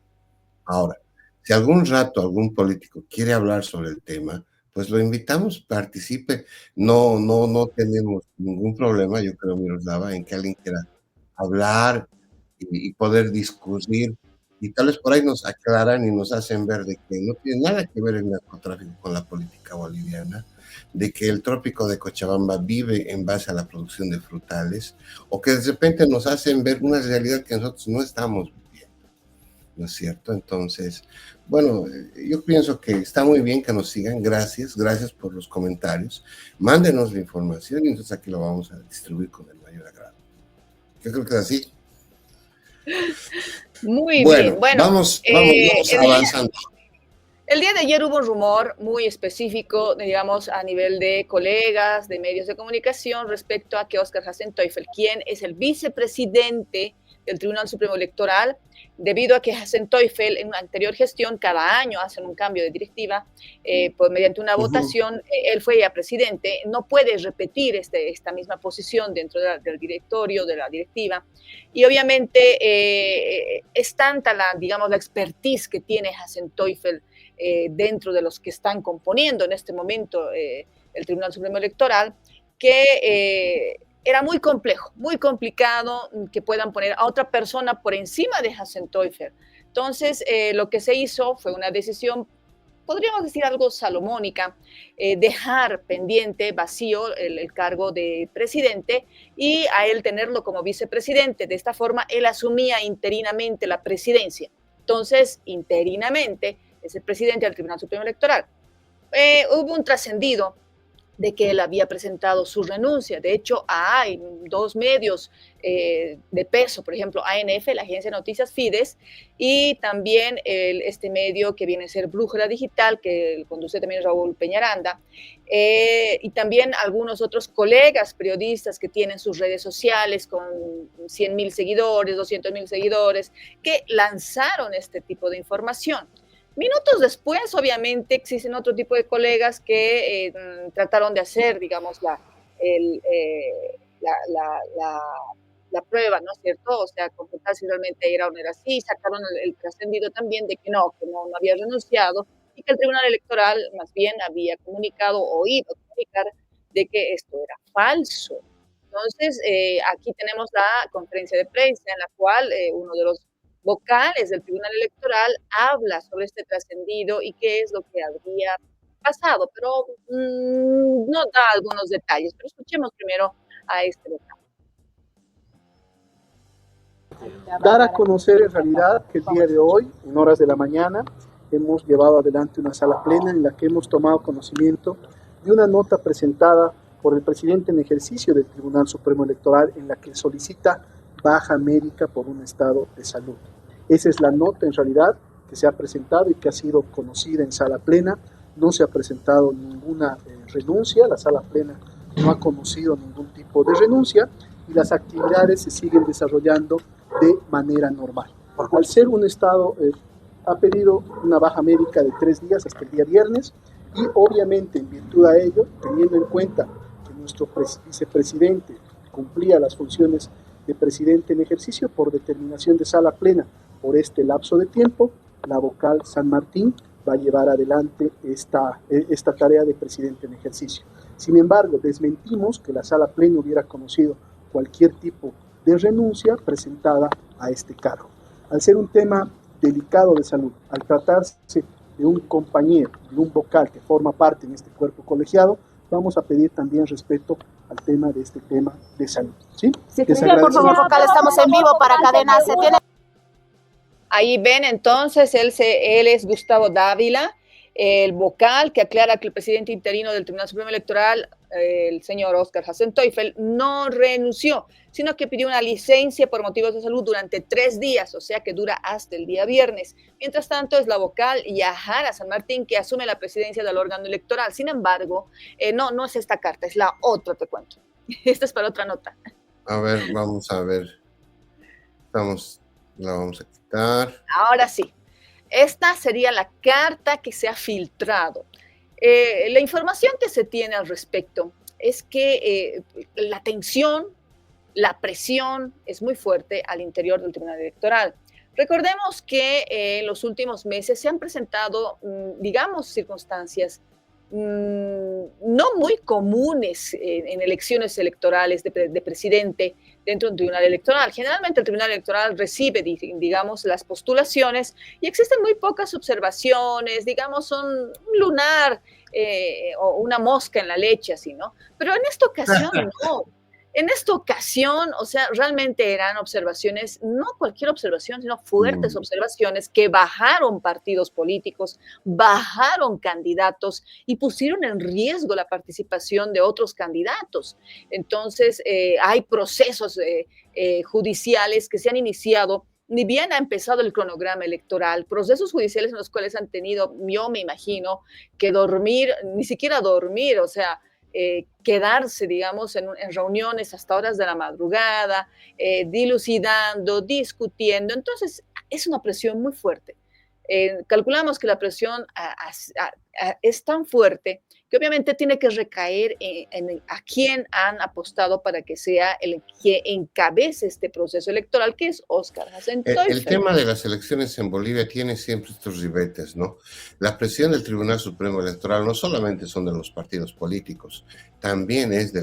Ahora, si algún rato algún político quiere hablar sobre el tema, pues lo invitamos, participe. No tenemos ningún problema, yo creo, Miroslava, en que alguien quiera hablar y poder discutir, y tal vez por ahí nos aclaran y nos hacen ver de que no tiene nada que ver el narcotráfico con la política boliviana, de que el trópico de Cochabamba vive en base a la producción de frutales, o que de repente nos hacen ver una realidad que nosotros no estamos viviendo, ¿no es cierto? Entonces, bueno, yo pienso que está muy bien que nos sigan, gracias por los comentarios, mándenos la información y entonces aquí lo vamos a distribuir con el mayor agrado. Yo creo que es así. Muy bien, bueno, vamos avanzando. El día de ayer hubo un rumor muy específico, digamos, a nivel de colegas, de medios de comunicación, respecto a que Óscar Hassan Teufel, quien es el vicepresidente del Tribunal Supremo Electoral, debido a que Hassan Teufel en una anterior gestión, cada año hacen un cambio de directiva, pues mediante una votación, él fue ya presidente, no puede repetir esta misma posición dentro del directorio, de la directiva, y obviamente es tanta la expertise que tiene Hassan Teufel dentro de los que están componiendo en este momento el Tribunal Supremo Electoral, que era muy complejo, muy complicado que puedan poner a otra persona por encima de Hassan Teufel. Entonces, lo que se hizo fue una decisión, podríamos decir algo salomónica, dejar pendiente, vacío el cargo de presidente y a él tenerlo como vicepresidente. De esta forma, él asumía interinamente la presidencia. Entonces, interinamente, es el presidente del Tribunal Supremo Electoral. Hubo un trascendido de que él había presentado su renuncia. De hecho, hay dos medios de peso, por ejemplo, ANF, la agencia de noticias Fides, y también este medio que viene a ser Brújula Digital, que conduce también Raúl Peñaranda, y también algunos otros colegas periodistas que tienen sus redes sociales con 100,000 seguidores, 200,000 seguidores, que lanzaron este tipo de información. Minutos después, obviamente, existen otro tipo de colegas que trataron de hacer, digamos, la prueba, ¿no es cierto? O sea, consultar si realmente era o no era así, sacaron el trascendido también de que no había renunciado y que el Tribunal Electoral más bien había comunicado o iba a comunicar de que esto era falso. Entonces, aquí tenemos la conferencia de prensa en la cual uno de los vocales del Tribunal Electoral habla sobre este trascendido y qué es lo que habría pasado, pero no da algunos detalles. Pero escuchemos primero a este vocal. Dar a conocer en realidad que el día de hoy, en horas de la mañana, hemos llevado adelante una sala plena en la que hemos tomado conocimiento de una nota presentada por el presidente en ejercicio del Tribunal Supremo Electoral en la que solicita baja médica por un estado de salud. Esa es la nota en realidad que se ha presentado y que ha sido conocida en sala plena. No se ha presentado ninguna renuncia, la sala plena no ha conocido ningún tipo de renuncia y las actividades se siguen desarrollando de manera normal. Al ser un estado, ha pedido una baja médica de 3 días hasta el día viernes y obviamente en virtud a ello, teniendo en cuenta que nuestro vicepresidente cumplía las funciones de presidente en ejercicio por determinación de sala plena por este lapso de tiempo, la vocal San Martín va a llevar adelante esta tarea de presidente en ejercicio. Sin embargo, desmentimos que la sala plena hubiera conocido cualquier tipo de renuncia presentada a este cargo. Al ser un tema delicado de salud, al tratarse de un compañero, de un vocal que forma parte en este cuerpo colegiado, vamos a pedir también respeto al tema de este tema de salud. ¿Sí? Por favor, vocal, estamos en vivo para Cadena C. Ahí ven entonces, él es Gustavo Dávila, el vocal que aclara que el presidente interino del Tribunal Supremo Electoral, el señor Óscar Hasenteufel, no renunció, sino que pidió una licencia por motivos de salud durante 3 días, o sea que dura hasta el día viernes. Mientras tanto, es la vocal Yahara San Martín que asume la presidencia del órgano electoral. Sin embargo, no es esta carta, es la otra, te cuento. Esta es para otra nota. A ver, vamos a ver. La vamos a quitar. Ahora sí. Esta sería la carta que se ha filtrado. La información que se tiene al respecto es que la tensión, la presión es muy fuerte al interior del Tribunal Electoral. Recordemos que en los últimos meses se han presentado, digamos, circunstancias no muy comunes en elecciones electorales de presidente dentro del Tribunal Electoral. Generalmente el Tribunal Electoral recibe, digamos, las postulaciones y existen muy pocas observaciones, digamos, un lunar o una mosca en la leche, así, ¿no? Pero en esta ocasión no. En esta ocasión, o sea, realmente eran observaciones, no cualquier observación, sino fuertes observaciones que bajaron partidos políticos, bajaron candidatos y pusieron en riesgo la participación de otros candidatos. Entonces, hay procesos judiciales que se han iniciado, ni bien ha empezado el cronograma electoral, procesos judiciales en los cuales han tenido, yo me imagino, que dormir, ni siquiera dormir, o sea, quedarse, digamos, en reuniones hasta horas de la madrugada, dilucidando, discutiendo. Entonces, es una presión muy fuerte. Calculamos que la presión es tan fuerte que obviamente tiene que recaer en a quien han apostado para que sea el que encabece este proceso electoral, que es Óscar Hasenteufel. El tema de las elecciones en Bolivia tiene siempre estos ribetes, ¿no? La presión del Tribunal Supremo Electoral no solamente son de los partidos políticos, también es de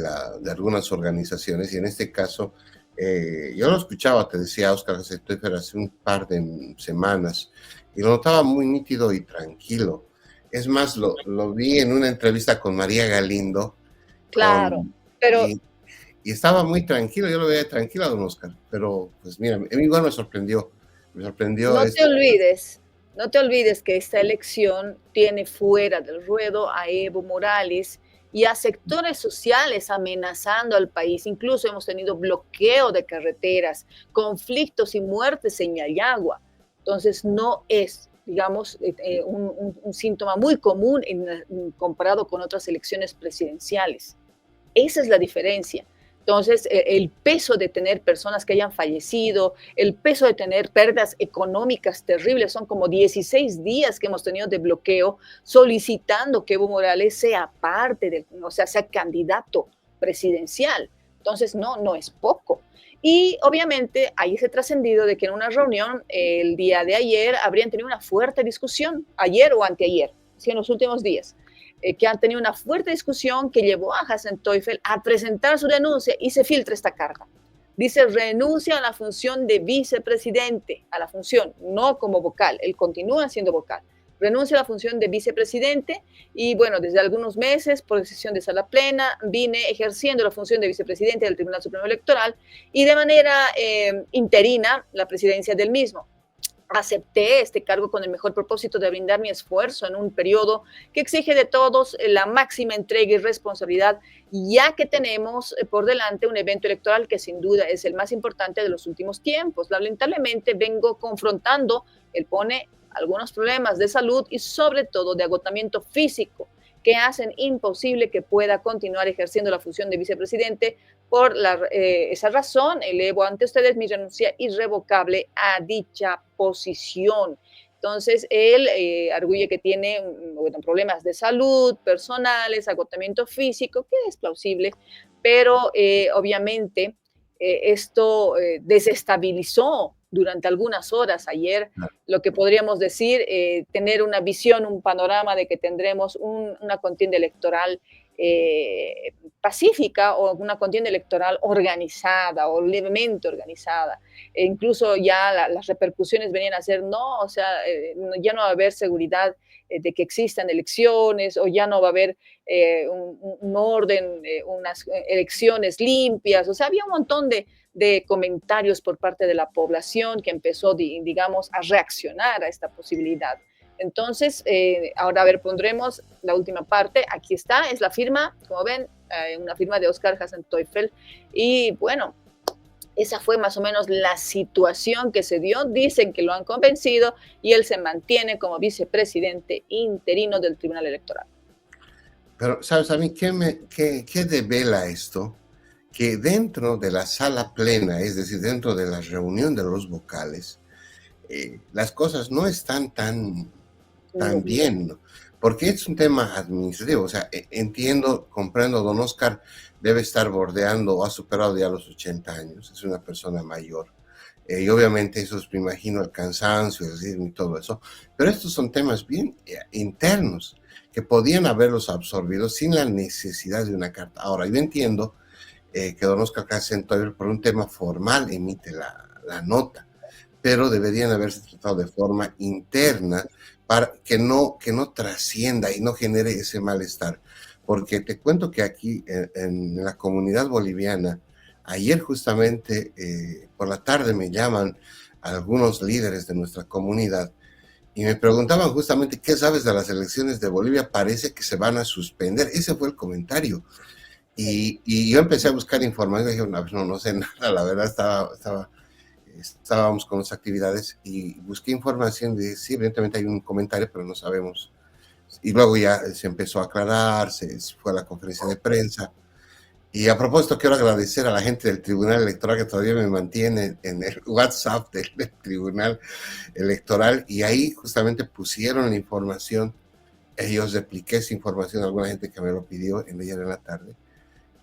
algunas organizaciones, y en este caso, yo lo escuchaba, te decía Óscar Hasenteufel hace un par de semanas, y lo notaba muy nítido y tranquilo. Es más, lo vi en una entrevista con María Galindo. Claro, pero... Y estaba muy tranquilo, yo lo veía tranquilo a don Óscar, pero pues mira, a mí igual me sorprendió. No te olvides que esta elección tiene fuera del ruedo a Evo Morales y a sectores sociales amenazando al país. Incluso hemos tenido bloqueo de carreteras, conflictos y muertes en Yayagua. Entonces no es, digamos, un síntoma muy común comparado con otras elecciones presidenciales. Esa es la diferencia. Entonces, el peso de tener personas que hayan fallecido, el peso de tener pérdidas económicas terribles, son como 16 días que hemos tenido de bloqueo solicitando que Evo Morales sea parte, sea candidato presidencial. Entonces, no es poco. Y obviamente ahí se ha trascendido de que en una reunión el día de ayer habrían tenido una fuerte discusión, ayer o anteayer, sí, en los últimos días, que han tenido una fuerte discusión que llevó a Hasenteufel a presentar su renuncia y se filtra esta carta. Dice, renuncia a la función de vicepresidente, a la función, no como vocal, él continúa siendo vocal. renuncio a la función de vicepresidente y bueno, desde algunos meses, por decisión de sala plena, vine ejerciendo la función de vicepresidente del Tribunal Supremo Electoral y de manera interina la presidencia del mismo. Acepté este cargo con el mejor propósito de brindar mi esfuerzo en un periodo que exige de todos la máxima entrega y responsabilidad, ya que tenemos por delante un evento electoral que sin duda es el más importante de los últimos tiempos. Lamentablemente vengo confrontando, él pone algunos problemas de salud y sobre todo de agotamiento físico que hacen imposible que pueda continuar ejerciendo la función de vicepresidente. Por esa razón, elevo ante ustedes mi renuncia irrevocable a dicha posición. Entonces, él arguye que tiene problemas de salud, personales, agotamiento físico, que es plausible, pero obviamente esto desestabilizó durante algunas horas ayer lo que podríamos decir, tener una visión, un panorama de que tendremos una contienda electoral pacífica o una contienda electoral organizada o levemente organizada. Incluso ya las repercusiones venían a ser, no, o sea, ya no va a haber seguridad de que existan elecciones o ya no va a haber un orden, unas elecciones limpias. O sea, había un montón de comentarios por parte de la población que empezó, digamos, a reaccionar a esta posibilidad. Entonces, ahora, a ver, pondremos la última parte. Aquí está, es la firma, como ven, una firma de Oscar Hassenteufel. Y bueno, esa fue más o menos la situación que se dio. Dicen que lo han convencido y él se mantiene como vicepresidente interino del Tribunal Electoral. Pero, ¿sabes a mí qué devela esto? Que dentro de la sala plena, es decir, dentro de la reunión de los vocales, las cosas no están tan bien, ¿no? Porque es un tema administrativo. O sea, entiendo, comprendo, don Oscar debe estar bordeando o ha superado ya los 80 años, es una persona mayor. Y obviamente eso es, me imagino, el cansancio, y todo eso. Pero estos son temas bien internos que podían haberlos absorbido sin la necesidad de una carta. Ahora, yo entiendo que don Oscar Hassenteufel por un tema formal emite la nota, pero deberían haberse tratado de forma interna para que no trascienda y no genere ese malestar. Porque te cuento que aquí en la comunidad boliviana, ayer justamente por la tarde me llaman algunos líderes de nuestra comunidad y me preguntaban justamente qué sabes de las elecciones de Bolivia, parece que se van a suspender. Ese fue el comentario. Y yo empecé a buscar información y dije, no sé nada, la verdad estábamos con las actividades y busqué información de, sí, evidentemente hay un comentario, pero no sabemos. Y luego ya se empezó a aclarar, se fue a la conferencia de prensa. Y a propósito, quiero agradecer a la gente del Tribunal Electoral que todavía me mantiene en el WhatsApp del Tribunal Electoral y ahí justamente pusieron la información. Yo repliqué esa información a alguna gente que me lo pidió ayer en la tarde.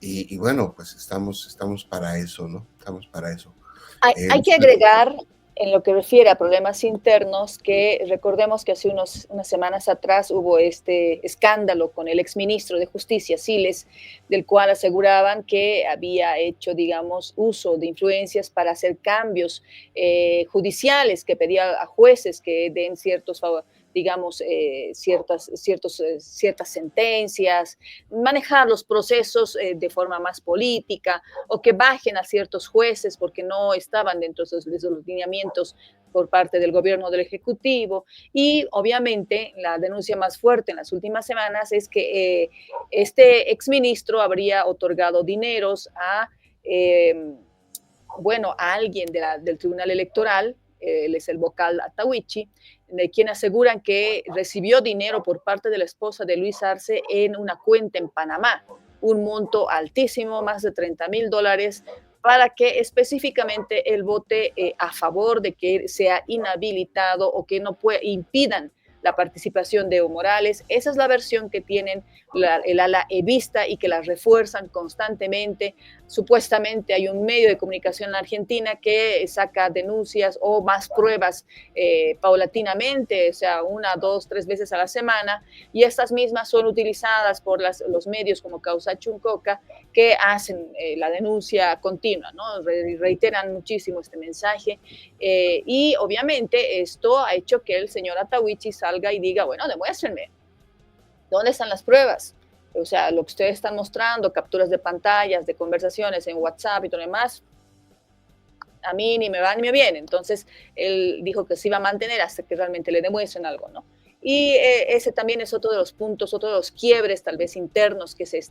Y bueno, pues estamos para eso, ¿no? Estamos para eso. Hay que agregar, en lo que refiere a problemas internos, que recordemos que hace unas semanas atrás hubo este escándalo con el exministro de Justicia, Siles, del cual aseguraban que había hecho, digamos, uso de influencias para hacer cambios judiciales, que pedía a jueces que den ciertos favores, digamos, ciertas sentencias, manejar los procesos de forma más política, o que bajen a ciertos jueces porque no estaban dentro de los lineamientos por parte del gobierno del Ejecutivo. Y obviamente la denuncia más fuerte en las últimas semanas es que este exministro habría otorgado dineros a alguien del Tribunal Electoral, él es el vocal Atahuichi, de quien aseguran que recibió dinero por parte de la esposa de Luis Arce en una cuenta en Panamá, un monto altísimo, más de $30,000, para que específicamente él vote a favor de que sea inhabilitado o que no impidan la participación de Evo Morales. Esa es la versión que tienen el ala evista y que la refuerzan constantemente. Supuestamente hay un medio de comunicación en Argentina que saca denuncias o más pruebas paulatinamente, o sea, 1, 2, 3 veces a la semana, y estas mismas son utilizadas por los medios como Causa Chuncoca que hacen la denuncia continua, ¿no? Reiteran muchísimo este mensaje y obviamente esto ha hecho que el señor Atahuichi salga y diga, bueno, demuéstrenme, ¿dónde están las pruebas? O sea, lo que ustedes están mostrando, capturas de pantallas, de conversaciones en WhatsApp y todo lo demás, a mí ni me va ni me viene. Entonces, él dijo que se iba a mantener hasta que realmente le demuestren algo, ¿no? Y ese también es otro de los puntos, otro de los quiebres tal vez internos que se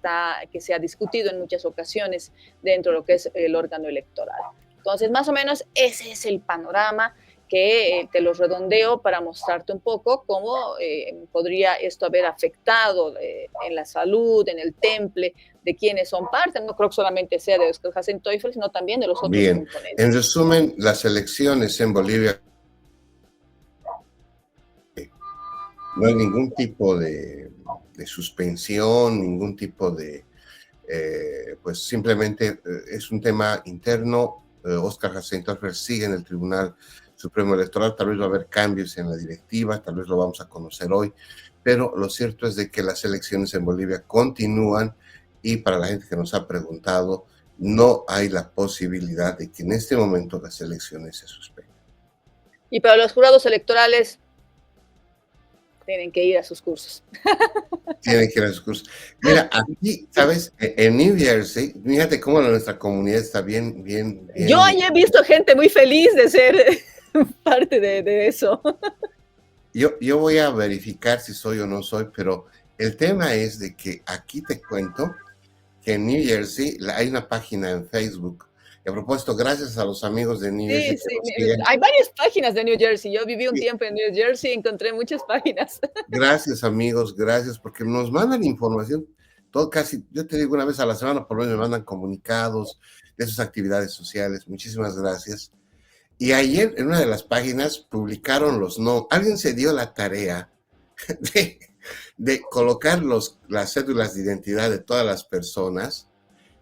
ha discutido en muchas ocasiones dentro de lo que es el órgano electoral. Entonces, más o menos ese es el panorama que te lo redondeo para mostrarte un poco cómo podría esto haber afectado en la salud, en el temple de quienes son parte. No creo que solamente sea de Oscar Hassan Teufel, sino también de los otros componentes. En resumen, las elecciones en Bolivia no hay ningún tipo de suspensión, ningún tipo de, pues simplemente es un tema interno. Oscar Hassan Teufel sigue en el Tribunal Supremo Electoral, tal vez va a haber cambios en la directiva, tal vez lo vamos a conocer hoy, pero lo cierto es de que las elecciones en Bolivia continúan y para la gente que nos ha preguntado, no hay la posibilidad de que en este momento las elecciones se suspendan. Y para los jurados electorales, tienen que ir a sus cursos. Tienen que ir a sus cursos. Mira, aquí, ¿sabes? En New Jersey, fíjate cómo nuestra comunidad está bien. Yo he visto gente muy feliz de ser parte de eso. Yo voy a verificar si soy o no soy, pero el tema es de que aquí te cuento que en New Jersey hay una página en Facebook. Y a propósito, gracias a los amigos de New Jersey. Sí, hay varias páginas de New Jersey. Yo viví un tiempo en New Jersey y encontré muchas páginas. Gracias, amigos, gracias, porque nos mandan información. Todo casi, yo te digo, una vez a la semana por lo menos me mandan comunicados de sus actividades sociales. Muchísimas gracias. Y ayer en una de las páginas publicaron los nombres. Alguien se dio la tarea de colocar las cédulas de identidad de todas las personas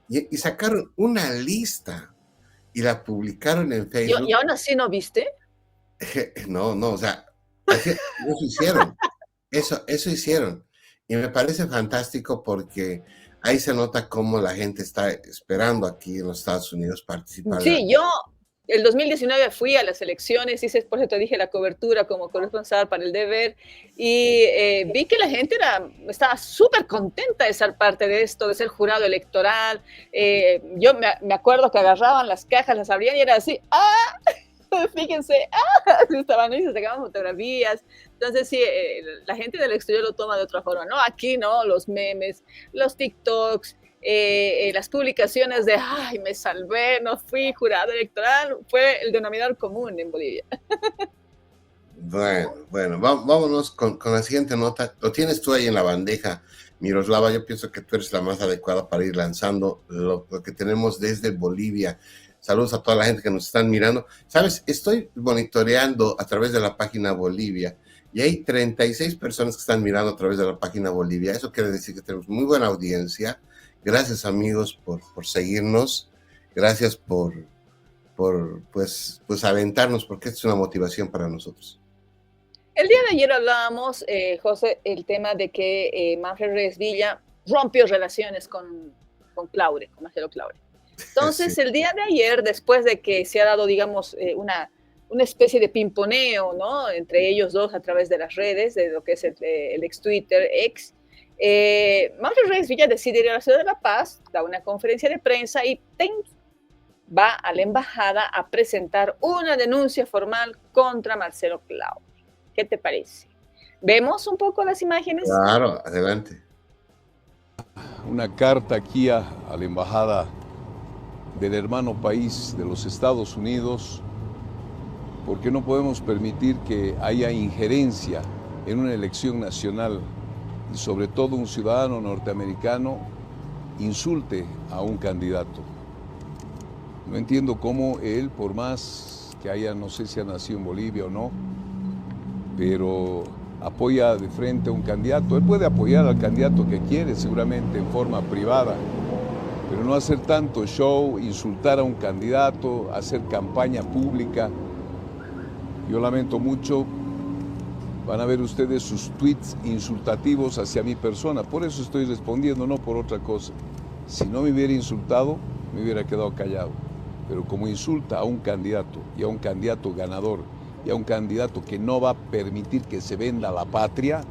y sacaron una lista y la publicaron en Facebook. ¿Y aún así no viste? No, o sea, eso hicieron. Eso hicieron. Y me parece fantástico porque ahí se nota cómo la gente está esperando aquí en los Estados Unidos participar. Sí, yo el 2019 fui a las elecciones, hice, por eso te dije, la cobertura como corresponsal para El Deber, y vi que la gente estaba súper contenta de ser parte de esto, de ser jurado electoral. Yo me acuerdo que agarraban las cajas, las abrían y era así, fíjense, estaban ahí, se sacaban fotografías. Entonces sí, la gente del exterior lo toma de otra forma, ¿no? Aquí, ¿no? Los memes, los TikToks, las publicaciones de ¡ay, me salvé, no fui jurado electoral! Fue el denominador común en Bolivia. Bueno, vámonos con la siguiente nota. Lo tienes tú ahí en la bandeja, Miroslava. Yo pienso que tú eres la más adecuada para ir lanzando lo que tenemos desde Bolivia. Saludos a toda la gente que nos están mirando. Sabes, estoy monitoreando a través de la página Bolivia y hay 36 personas que están mirando a través de la página Bolivia. Eso quiere decir que tenemos muy buena audiencia. Gracias, amigos, por seguirnos. Gracias por pues aventarnos, porque esto es una motivación para nosotros. El día de ayer hablábamos, José, el tema de que Manfred Reyes Villa rompió relaciones con Marcelo Claure. Entonces, sí. El día de ayer, después de que se ha dado, digamos, una especie de pimponeo, ¿no?, entre ellos dos a través de las redes, de lo que es el ex Twitter, Manfred Reyes Villa decide ir a la ciudad de La Paz, da una conferencia de prensa y va a la embajada a presentar una denuncia formal contra Marcelo Claure. ¿Qué te parece? ¿Vemos un poco las imágenes? Claro, adelante. Una carta aquí a la embajada del hermano país de los Estados Unidos, porque no podemos permitir que haya injerencia en una elección nacional y sobre todo un ciudadano norteamericano insulte a un candidato. No entiendo cómo él, por más que haya, no sé si ha nacido en Bolivia o no, pero apoya de frente a un candidato. Él puede apoyar al candidato que quiere, seguramente en forma privada, pero no hacer tanto show, insultar a un candidato, hacer campaña pública. Yo lamento mucho. Van a ver ustedes sus tweets insultativos hacia mi persona. Por eso estoy respondiendo, no por otra cosa. Si no me hubiera insultado, me hubiera quedado callado. Pero como insulta a un candidato, y a un candidato ganador, y a un candidato que no va a permitir que se venda la patria,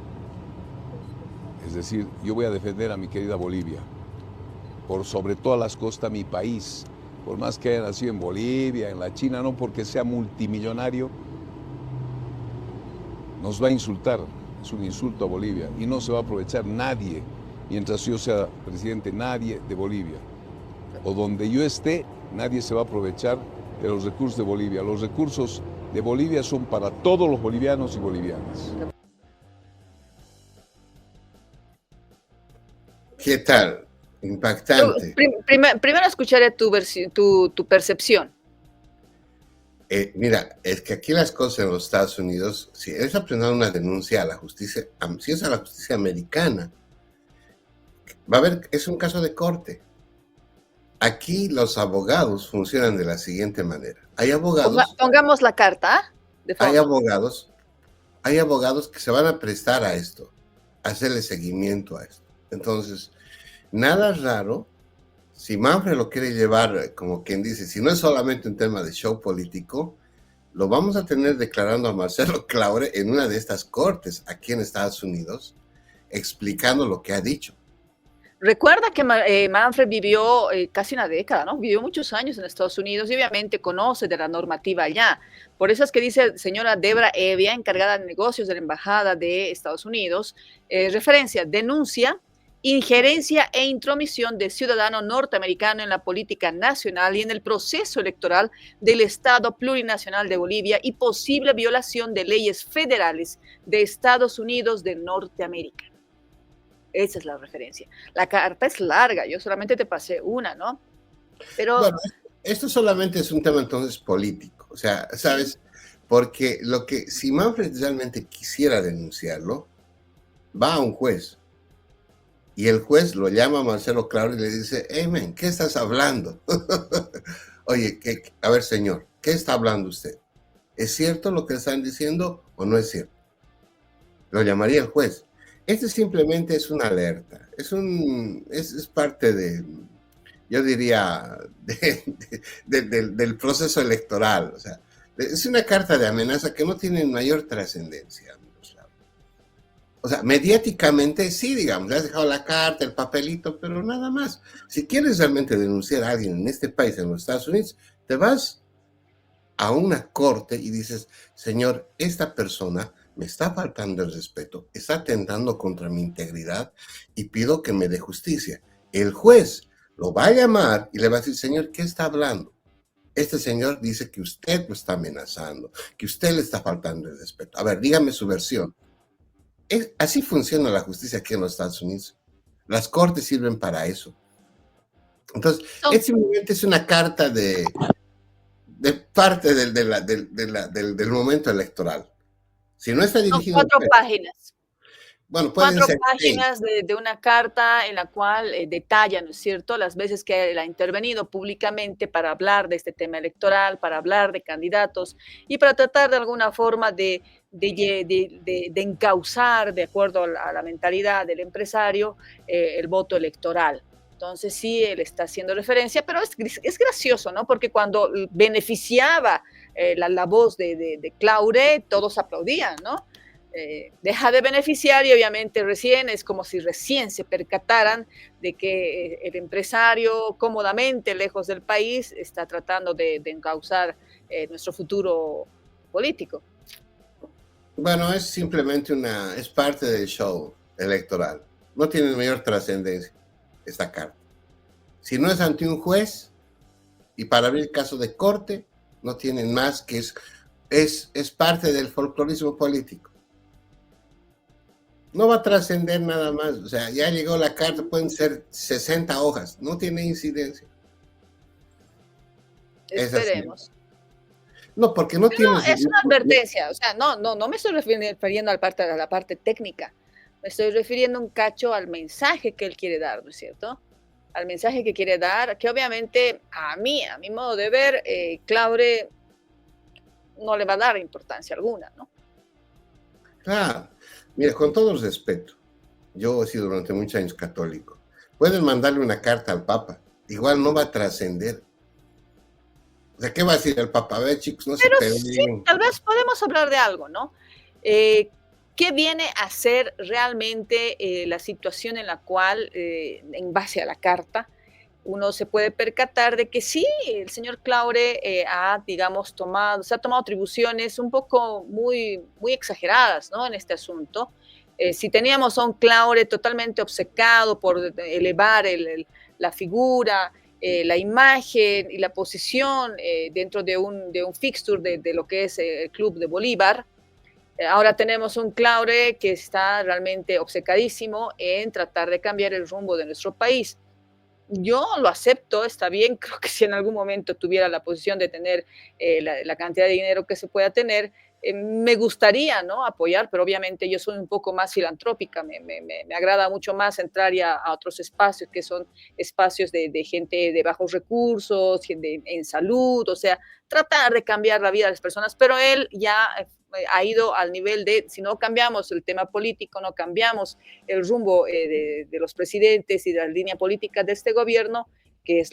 es decir, yo voy a defender a mi querida Bolivia, por sobre todas las cosas mi país, por más que haya nacido en Bolivia, en la China, no porque sea multimillonario, nos va a insultar, es un insulto a Bolivia, y no se va a aprovechar nadie, mientras yo sea presidente, nadie de Bolivia, o donde yo esté, nadie se va a aprovechar de los recursos de Bolivia. Los recursos de Bolivia son para todos los bolivianos y bolivianas. ¿Qué tal? Impactante. Primero escucharé tu percepción. Mira, es que aquí las cosas en los Estados Unidos, si es a presentar una denuncia a la justicia, si es a la justicia americana, va a haber, es un caso de corte. Aquí los abogados funcionan de la siguiente manera. Hay abogados. Pongamos la carta. Hay abogados que se van a prestar a esto, a hacerle seguimiento a esto. Entonces, nada raro, si Manfred lo quiere llevar, como quien dice, si no es solamente un tema de show político, lo vamos a tener declarando a Marcelo Claure en una de estas cortes aquí en Estados Unidos, explicando lo que ha dicho. Recuerda que Manfred vivió casi una década, ¿no? Vivió muchos años en Estados Unidos y obviamente conoce de la normativa allá. Por eso es que dice señora Debra Evia, encargada de negocios de la Embajada de Estados Unidos, referencia, denuncia, injerencia e intromisión de ciudadano norteamericano en la política nacional y en el proceso electoral del Estado plurinacional de Bolivia y posible violación de leyes federales de Estados Unidos de Norteamérica. Esa es la referencia. La carta es larga, yo solamente te pasé una, ¿no? Pero bueno, esto solamente es un tema entonces político, o sea, ¿sabes? Porque si Manfred realmente quisiera denunciarlo, va a un juez y el juez lo llama a Marcelo Claure y le dice, hey, man, ¿qué estás hablando? Oye, a ver, señor, ¿qué está hablando usted? ¿Es cierto lo que están diciendo o no es cierto? Lo llamaría el juez. Este simplemente es una alerta, es parte de, yo diría, del proceso electoral. O sea, es una carta de amenaza que no tiene mayor trascendencia. O sea, mediáticamente sí, digamos, le has dejado la carta, el papelito, pero nada más. Si quieres realmente denunciar a alguien en este país, en los Estados Unidos, te vas a una corte y dices, señor, esta persona me está faltando el respeto, está atentando contra mi integridad y pido que me dé justicia. El juez lo va a llamar y le va a decir, señor, ¿qué está hablando? Este señor dice que usted lo está amenazando, que usted le está faltando el respeto. A ver, dígame su versión. Así funciona la justicia aquí en los Estados Unidos. Las cortes sirven para eso. Entonces, simplemente es una carta de parte del momento electoral. Si no está dirigido... Son 4 páginas. Bueno, pueden 4 ser páginas de una carta en la cual detalla, ¿no es cierto?, las veces que él ha intervenido públicamente para hablar de este tema electoral, para hablar de candidatos y para tratar de alguna forma de encauzar, de acuerdo a la mentalidad del empresario, el voto electoral. Entonces sí, él está haciendo referencia, pero es gracioso, ¿no? Porque cuando beneficiaba la voz de Claure, todos aplaudían, ¿no? Deja de beneficiar y obviamente es como si recién se percataran de que el empresario cómodamente lejos del país está tratando de encauzar nuestro futuro político. Bueno, es simplemente es parte del show electoral. No tiene mayor trascendencia esta carta. Si no es ante un juez y para abrir caso de corte, no tienen más que es parte del folclorismo político. No va a trascender nada más. O sea, ya llegó la carta, pueden ser 60 hojas. No tiene incidencia. Esperemos. No, porque no tiene... No, es una advertencia. O sea, no me estoy refiriendo a la parte técnica. Me estoy refiriendo un cacho al mensaje que él quiere dar, ¿no es cierto? Al mensaje que quiere dar, que obviamente a mi modo de ver, Claure no le va a dar importancia alguna, ¿no? Claro. Mira, con todo el respeto, yo he sido durante muchos años católico, Pueden mandarle una carta al Papa, igual no va a trascender. O sea, ¿qué va a decir el Papa? A ver, chicos, no se Pero sí, peleen. tal vez podemos hablar de algo, ¿no? ¿Qué viene a ser realmente la situación en la cual, en base a la carta, uno se puede percatar de que sí, el señor Claure digamos, se ha tomado atribuciones un poco muy exageradas, ¿no? En este asunto. Si teníamos a un Claure totalmente obcecado por elevar la figura, la imagen y la posición dentro de un fixture de lo que es el Club de Bolívar, ahora tenemos un Claure que está realmente obcecadísimo en tratar de cambiar el rumbo de nuestro país. Yo lo acepto, está bien, creo que si en algún momento tuviera la posición de tener la cantidad de dinero que se pueda tener, me gustaría, ¿no?, apoyar, pero obviamente yo soy un poco más filantrópica, me agrada mucho más entrar ya a otros espacios que son espacios de gente de bajos recursos, en salud, o sea, tratar de cambiar la vida de las personas, pero él ya ha ido al nivel de, si no cambiamos el tema político, no cambiamos el rumbo de los presidentes y de la línea política de este gobierno, que es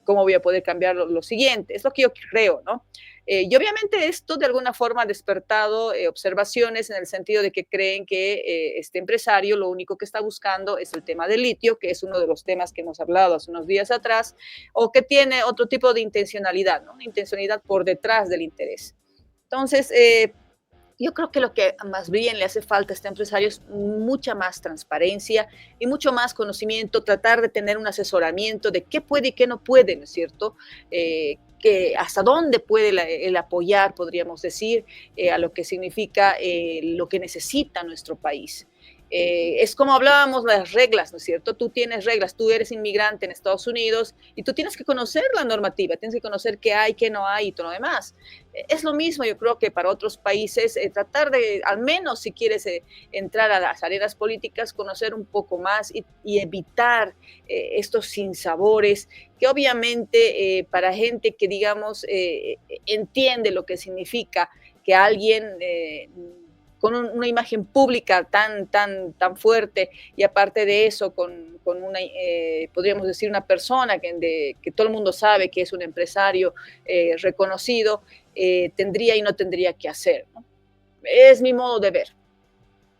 cómo voy a poder cambiar lo siguiente, es lo que yo creo, ¿no? Y obviamente esto de alguna forma ha despertado observaciones en el sentido de que creen que este empresario lo único que está buscando es el tema del litio, que es uno de los temas que hemos hablado hace unos días atrás, o que tiene otro tipo de intencionalidad, ¿no? Una intencionalidad por detrás del interés. Entonces, yo creo que lo que más bien le hace falta a este empresario es mucha más transparencia y mucho más conocimiento, tratar de tener un asesoramiento de qué puede y qué no puede, ¿no es cierto? Que hasta dónde puede el apoyar, podríamos decir, a lo que significa lo que necesita nuestro país. Es como hablábamos las reglas, ¿no es cierto? Tú tienes reglas, tú eres inmigrante en Estados Unidos y tú tienes que conocer la normativa, tienes que conocer qué hay, qué no hay y todo lo demás. Es lo mismo, yo creo que para otros países, tratar de, al menos si quieres entrar a las arenas políticas, conocer un poco más y evitar estos sinsabores que obviamente para gente que, digamos, entiende lo que significa que alguien con una imagen pública tan fuerte y aparte de eso con una, podríamos decir, una persona que todo el mundo sabe que es un empresario reconocido, tendría y no tendría que hacer, ¿no? Es mi modo de ver.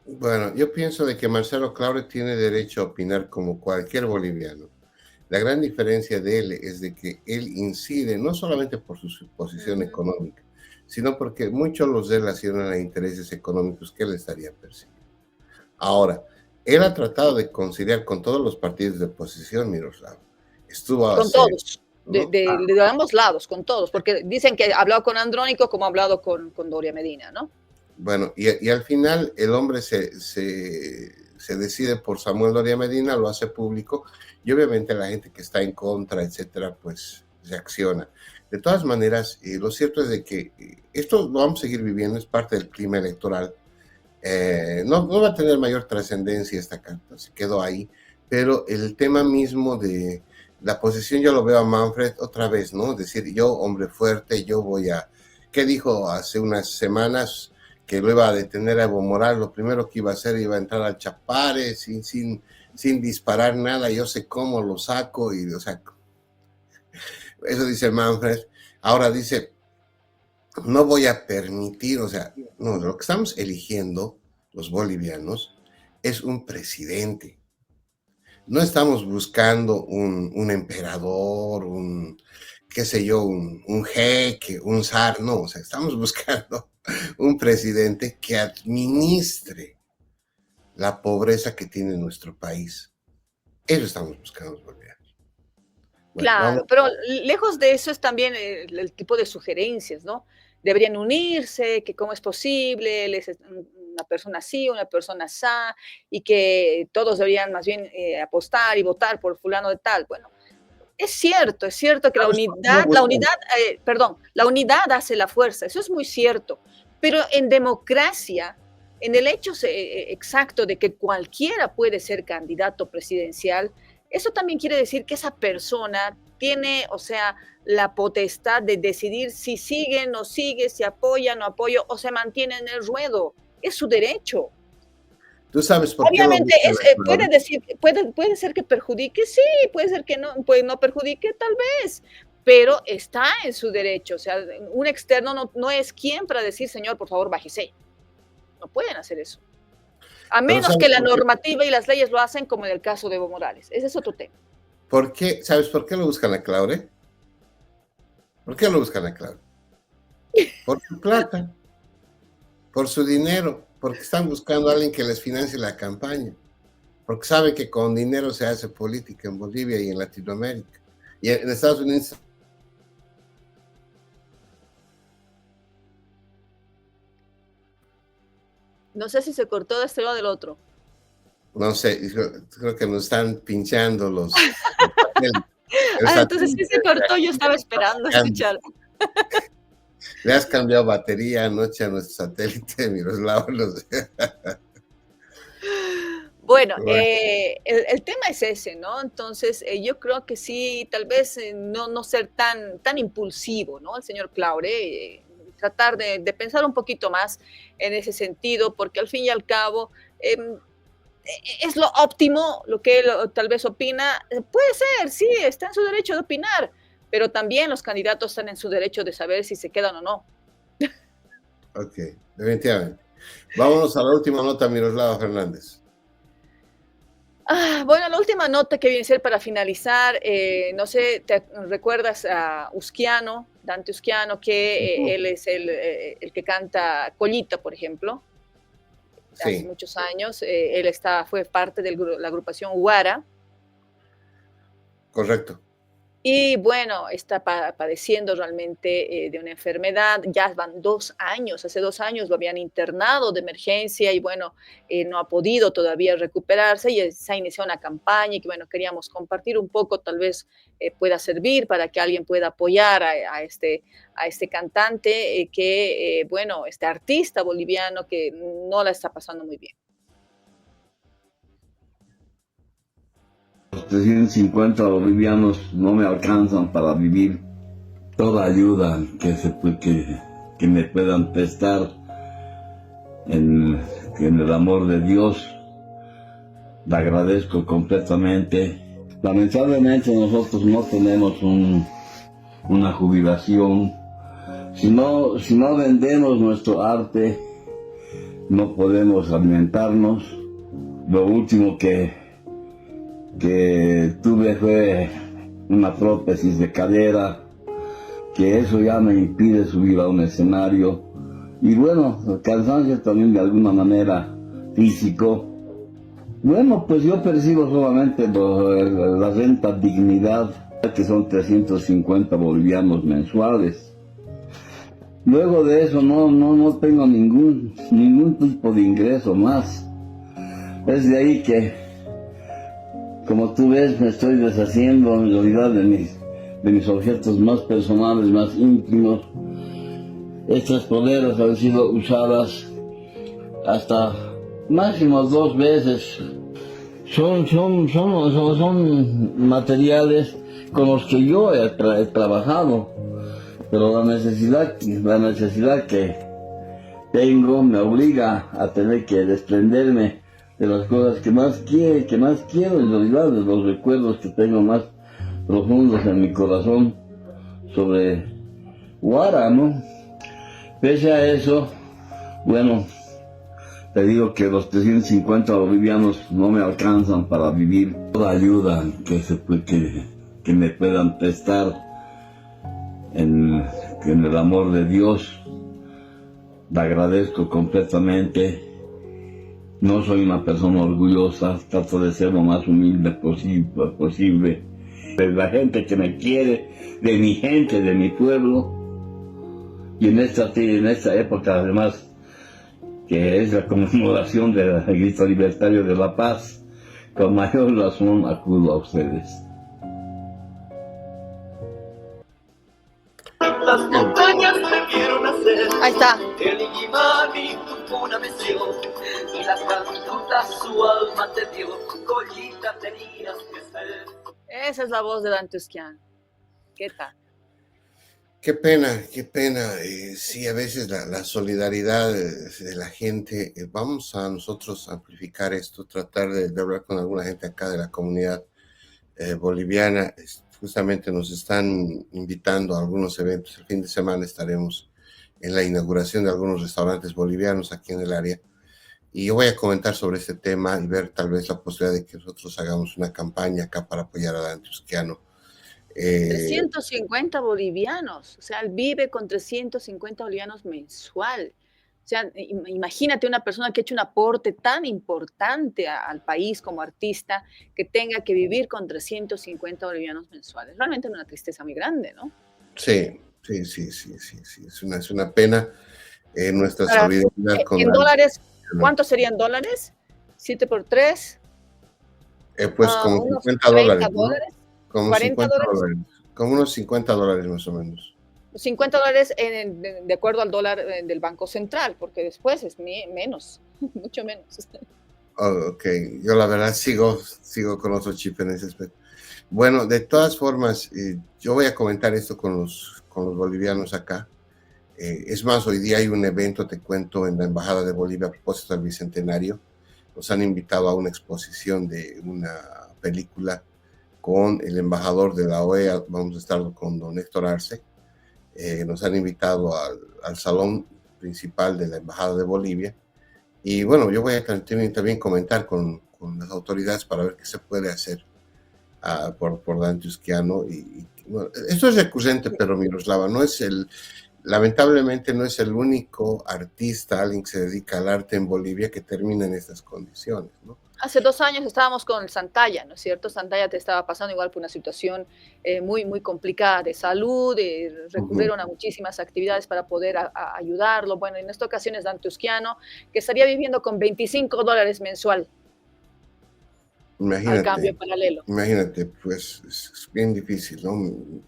Bueno, yo pienso de que Marcelo Claure tiene derecho a opinar como cualquier boliviano. La gran diferencia de él es de que él incide no solamente por su posición económica, sino porque muchos los relacionan a intereses económicos que él estaría persiguiendo. Ahora, él ha tratado de conciliar con todos los partidos de oposición, Miroslav. Estuvo con todos, ¿no? de ambos lados, con todos, porque dicen que ha hablado con Andrónico como ha hablado con Doria Medina, ¿no? Bueno, y al final el hombre se decide por Samuel Doria Medina, lo hace público, y obviamente la gente que está en contra, etcétera, pues reacciona. De todas maneras, lo cierto es de que esto lo vamos a seguir viviendo, es parte del clima electoral. No va a tener mayor trascendencia esta carta, se quedó ahí, pero el tema mismo de la posición yo lo veo a Manfred otra vez, ¿no? Es decir, yo, hombre fuerte, yo voy a... ¿Qué dijo hace unas semanas? Que lo iba a detener a Evo Morales, lo primero que iba a hacer iba a entrar al Chapare sin disparar nada, yo sé cómo lo saco, y o sea... Eso dice Manfred. Ahora dice, no voy a permitir, o sea, no, lo que estamos eligiendo los bolivianos es un presidente. No estamos buscando un emperador, qué sé yo, un jeque, un zar, no, o sea, estamos buscando un presidente que administre la pobreza que tiene nuestro país. Eso estamos buscando los bolivianos. Bueno, claro, pero lejos de eso es también el tipo de sugerencias, ¿no? Deberían unirse, que cómo es posible, él es una persona así, una persona así, y que todos deberían más bien apostar y votar por fulano de tal. Bueno, es cierto que la unidad hace la fuerza, eso es muy cierto, pero en democracia, en el hecho exacto de que cualquiera puede ser candidato presidencial, eso también quiere decir que esa persona tiene, o sea, la potestad de decidir si sigue, no sigue, si apoya, no apoya, o se mantiene en el ruedo. Es su derecho. ¿Tú sabes por Obviamente, qué lo buscan? puede ser que perjudique, sí, puede ser que no, pues no perjudique, tal vez, pero está en su derecho. O sea, un externo no es quien para decir, señor, por favor, bájese. No pueden hacer eso. A menos que la normativa y las leyes lo hacen, como en el caso de Evo Morales. Ese es otro tema. ¿Por qué? ¿Sabes por qué lo buscan a Claure? ¿Por qué lo buscan a Claure? Por su plata, por su dinero, porque están buscando a alguien que les financie la campaña, porque saben que con dinero se hace política en Bolivia y en Latinoamérica. Y en Estados Unidos. No sé si se cortó de este lado o del otro. No sé, creo que nos están pinchando los entonces sí se cortó, yo estaba esperando escuchar. Le has cambiado batería anoche a nuestro satélite, Miroslava. Bueno, el tema es ese, ¿no? Entonces, yo creo que sí, tal vez no ser tan impulsivo, ¿no? El señor Claure, tratar de pensar un poquito más en ese sentido, porque al fin y al cabo es lo óptimo lo que él tal vez opina. Puede ser, sí, está en su derecho de opinar, pero también los candidatos están en su derecho de saber si se quedan o no. Ok, definitivamente. Vámonos a la última nota, Miroslava Fernández. Bueno, la última nota que viene a ser para finalizar, no sé, ¿te recuerdas a Usquiano, Dante Usquiano, que él es el que canta Collita, por ejemplo? Sí. Hace muchos años, él fue parte de la agrupación Guara. Correcto. Y bueno, está padeciendo realmente de una enfermedad. Ya van 2 años, hace 2 años lo habían internado de emergencia y bueno, no ha podido todavía recuperarse y se ha iniciado una campaña y que bueno, queríamos compartir un poco, tal vez pueda servir para que alguien pueda apoyar a este cantante bueno, este artista boliviano que no la está pasando muy bien. Los 350 bolivianos no me alcanzan para vivir. Toda ayuda que me puedan prestar en el amor de Dios, le agradezco completamente. Lamentablemente nosotros no tenemos una jubilación. Si no vendemos nuestro arte, no podemos alimentarnos. Lo último que tuve fue una prótesis de cadera, que eso ya me impide subir a un escenario. Y bueno, el cansancio también de alguna manera físico. Bueno, pues yo percibo solamente la renta dignidad, que son 350 bolivianos mensuales. Luego de eso no tengo ningún tipo de ingreso más. Es de ahí que, como tú ves, me estoy deshaciendo en realidad de mis objetos más personales, más íntimos. Estas poleras han sido usadas hasta máximo 2 veces. Son materiales con los que yo he trabajado, pero la necesidad que tengo me obliga a tener que desprenderme de las cosas que más quiero en realidad, de los recuerdos que tengo más profundos en mi corazón sobre Guara, ¿no? Pese a eso, bueno, te digo que los 350 bolivianos no me alcanzan para vivir. Toda ayuda que me puedan prestar en el amor de Dios, le agradezco completamente. No soy una persona orgullosa, trato de ser lo más humilde posible. De la gente que me quiere, de mi gente, de mi pueblo. Y en esta época, además, que es la conmemoración del grito libertario de la paz, con mayor razón acudo a ustedes. Las montañas me vieron nacer. Ahí está. El Illimani tuvo una misión y las cantutas su alma te dio. Collita tenías que ser. Esa es la voz de Dante Usquiano. ¿Qué tal? Qué pena, qué pena. Sí, a veces la solidaridad de la gente, vamos a nosotros amplificar esto, tratar de hablar con alguna gente acá de la comunidad boliviana. Justamente nos están invitando a algunos eventos. El fin de semana estaremos en la inauguración de algunos restaurantes bolivianos aquí en el área. Y yo voy a comentar sobre este tema y ver tal vez la posibilidad de que nosotros hagamos una campaña acá para apoyar a Dante Usquiano. 350 bolivianos, o sea, él vive con 350 bolivianos mensual. O sea, imagínate una persona que ha hecho un aporte tan importante al país como artista, que tenga que vivir con 350 bolivianos mensuales. Realmente es una tristeza muy grande, ¿no? Sí, sí, sí, sí, sí, sí. Es una pena nuestra Ahora, solidaridad con en la... dólares, ¿cuántos serían dólares? 7 por 3, pues como unos 50 40 dólares, ¿no? dólares, Como 40 50 dólares. dólares. Como unos 50 dólares más o menos. 50 dólares de acuerdo al dólar del Banco Central, porque después es menos, mucho menos. Oh, ok, yo la verdad sigo con otro chip en ese aspecto. Bueno, de todas formas, yo voy a comentar esto con los bolivianos acá. Es más, hoy día hay un evento, te cuento, en la Embajada de Bolivia a propósito del Bicentenario. Nos han invitado a una exposición de una película con el embajador de la OEA, vamos a estar con don Héctor Arce. Nos han invitado al salón principal de la Embajada de Bolivia. Y bueno, yo voy a también comentar con las autoridades para ver qué se puede hacer por Dante Usquiano. Bueno, esto es recurrente, pero Miroslava, lamentablemente no es el único artista, alguien que se dedica al arte en Bolivia que termina en estas condiciones, ¿no? Hace 2 años estábamos con Santalla, ¿no es cierto? Santalla te estaba pasando igual por una situación muy, muy complicada de salud, recurrieron a muchísimas actividades para poder ayudarlo. Bueno, en esta ocasión es Dante Usquiano, que estaría viviendo con 25 dólares mensual al cambio paralelo. Imagínate, pues es bien difícil, ¿no?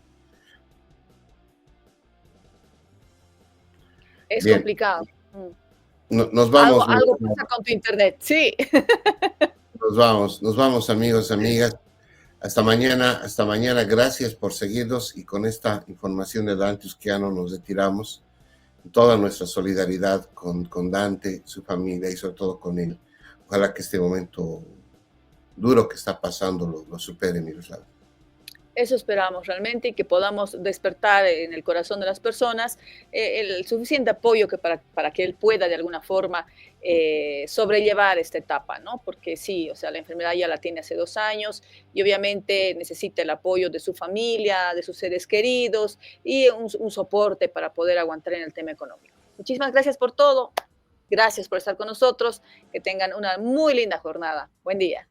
Es Bien. Complicado. Nos vamos. Algo pasa con tu internet, sí. Nos vamos amigos, amigas. Hasta mañana. Gracias por seguirnos y con esta información de Dante Usquiano nos retiramos. Toda nuestra solidaridad con Dante, su familia y sobre todo con él. Ojalá que este momento duro que está pasando lo supere, Miroslava. Eso esperamos realmente y que podamos despertar en el corazón de las personas el suficiente apoyo para que él pueda de alguna forma sobrellevar esta etapa, ¿no? Porque sí, o sea, la enfermedad ya la tiene hace 2 años y obviamente necesita el apoyo de su familia, de sus seres queridos y un soporte para poder aguantar en el tema económico. Muchísimas gracias por todo. Gracias por estar con nosotros. Que tengan una muy linda jornada. Buen día.